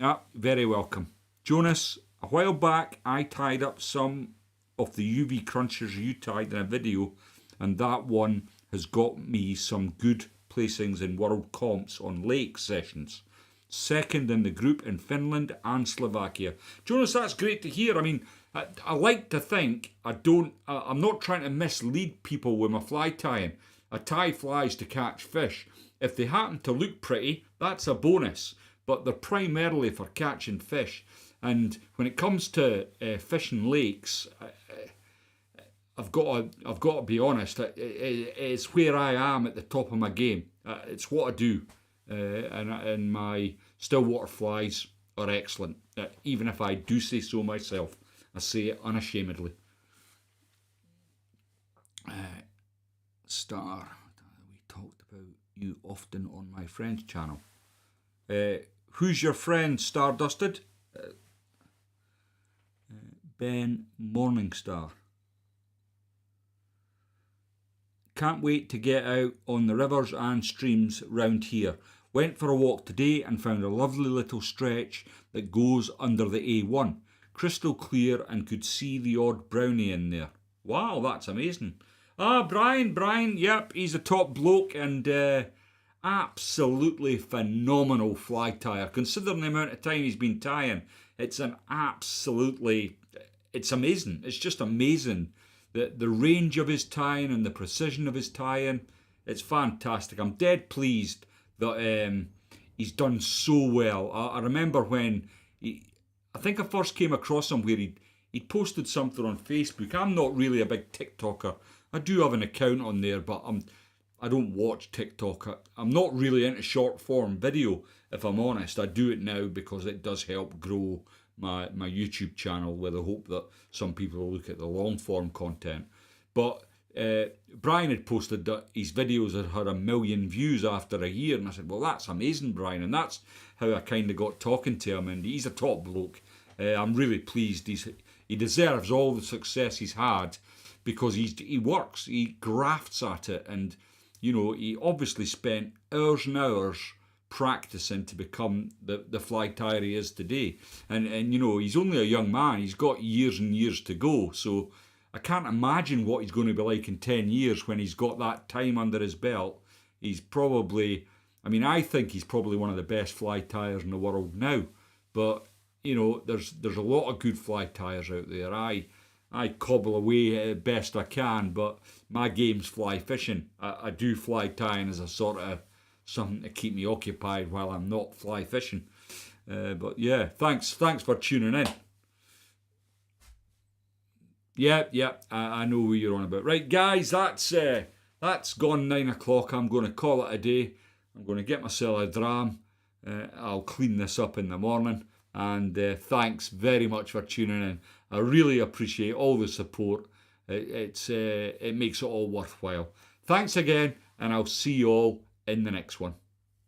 Ah, very welcome. Jonas, a while back I tied up some of the UV crunchers you tied in a video, and that one has got me some good placings in world comps on lake sessions. Second in the group in Finland and Slovakia. Jonas, that's great to hear. I mean, I like to think I'm not trying to mislead people with my fly tying. I tie flies to catch fish. If they happen to look pretty, that's a bonus, but they're primarily for catching fish. And when it comes to fishing lakes, I've got to be honest. It's where I am at the top of my game. It's what I do, and my stillwater flies are excellent. Even if I do say so myself, I say it unashamedly. Star, we talked about you often on my friend's channel. Who's your friend, Stardusted? Ben Morningstar. Can't wait to get out on the rivers and streams round here. Went for a walk today and found a lovely little stretch that goes under the A1. Crystal clear and could see the odd brownie in there. Wow, that's amazing. Ah, Brian, yep, he's a top bloke and absolutely phenomenal fly tyer. Considering the amount of time he's been tying, it's amazing. It's just amazing. The range of his tying and the precision of his tying, it's fantastic. I'm dead pleased that he's done so well. I remember when I think I first came across him where he'd posted something on Facebook. I'm not really a big TikToker. I do have an account on there, but I don't watch TikTok. I'm not really into short form video, if I'm honest. I do it now because it does help grow my YouTube channel with the hope that some people will look at the long form content. But Brian had posted that his videos had 1 million views after a year, and I said, well, that's amazing, Brian, and that's how I kind of got talking to him, and he's a top bloke. I'm really pleased. He deserves all the success he's had because he works, he grafts at it, and you know, he obviously spent hours and hours practicing to become the fly tyer he is today. And you know, he's only a young man. He's got years and years to go. So I can't imagine what he's going to be like in 10 years when he's got that time under his belt. He's probably, I think he's probably one of the best fly tyers in the world now. But, you know, there's a lot of good fly tyers out there. I cobble away best I can, but my game's fly fishing. I do fly tying as a sort of something to keep me occupied while I'm not fly fishing. But yeah, thanks for tuning in. Yeah, I know who you're on about. Right, guys, that's gone 9 o'clock. I'm going to call it a day. I'm going to get myself a dram. I'll clean this up in the morning. And thanks very much for tuning in. I really appreciate all the support. It makes it all worthwhile. Thanks again, and I'll see you all in the next one.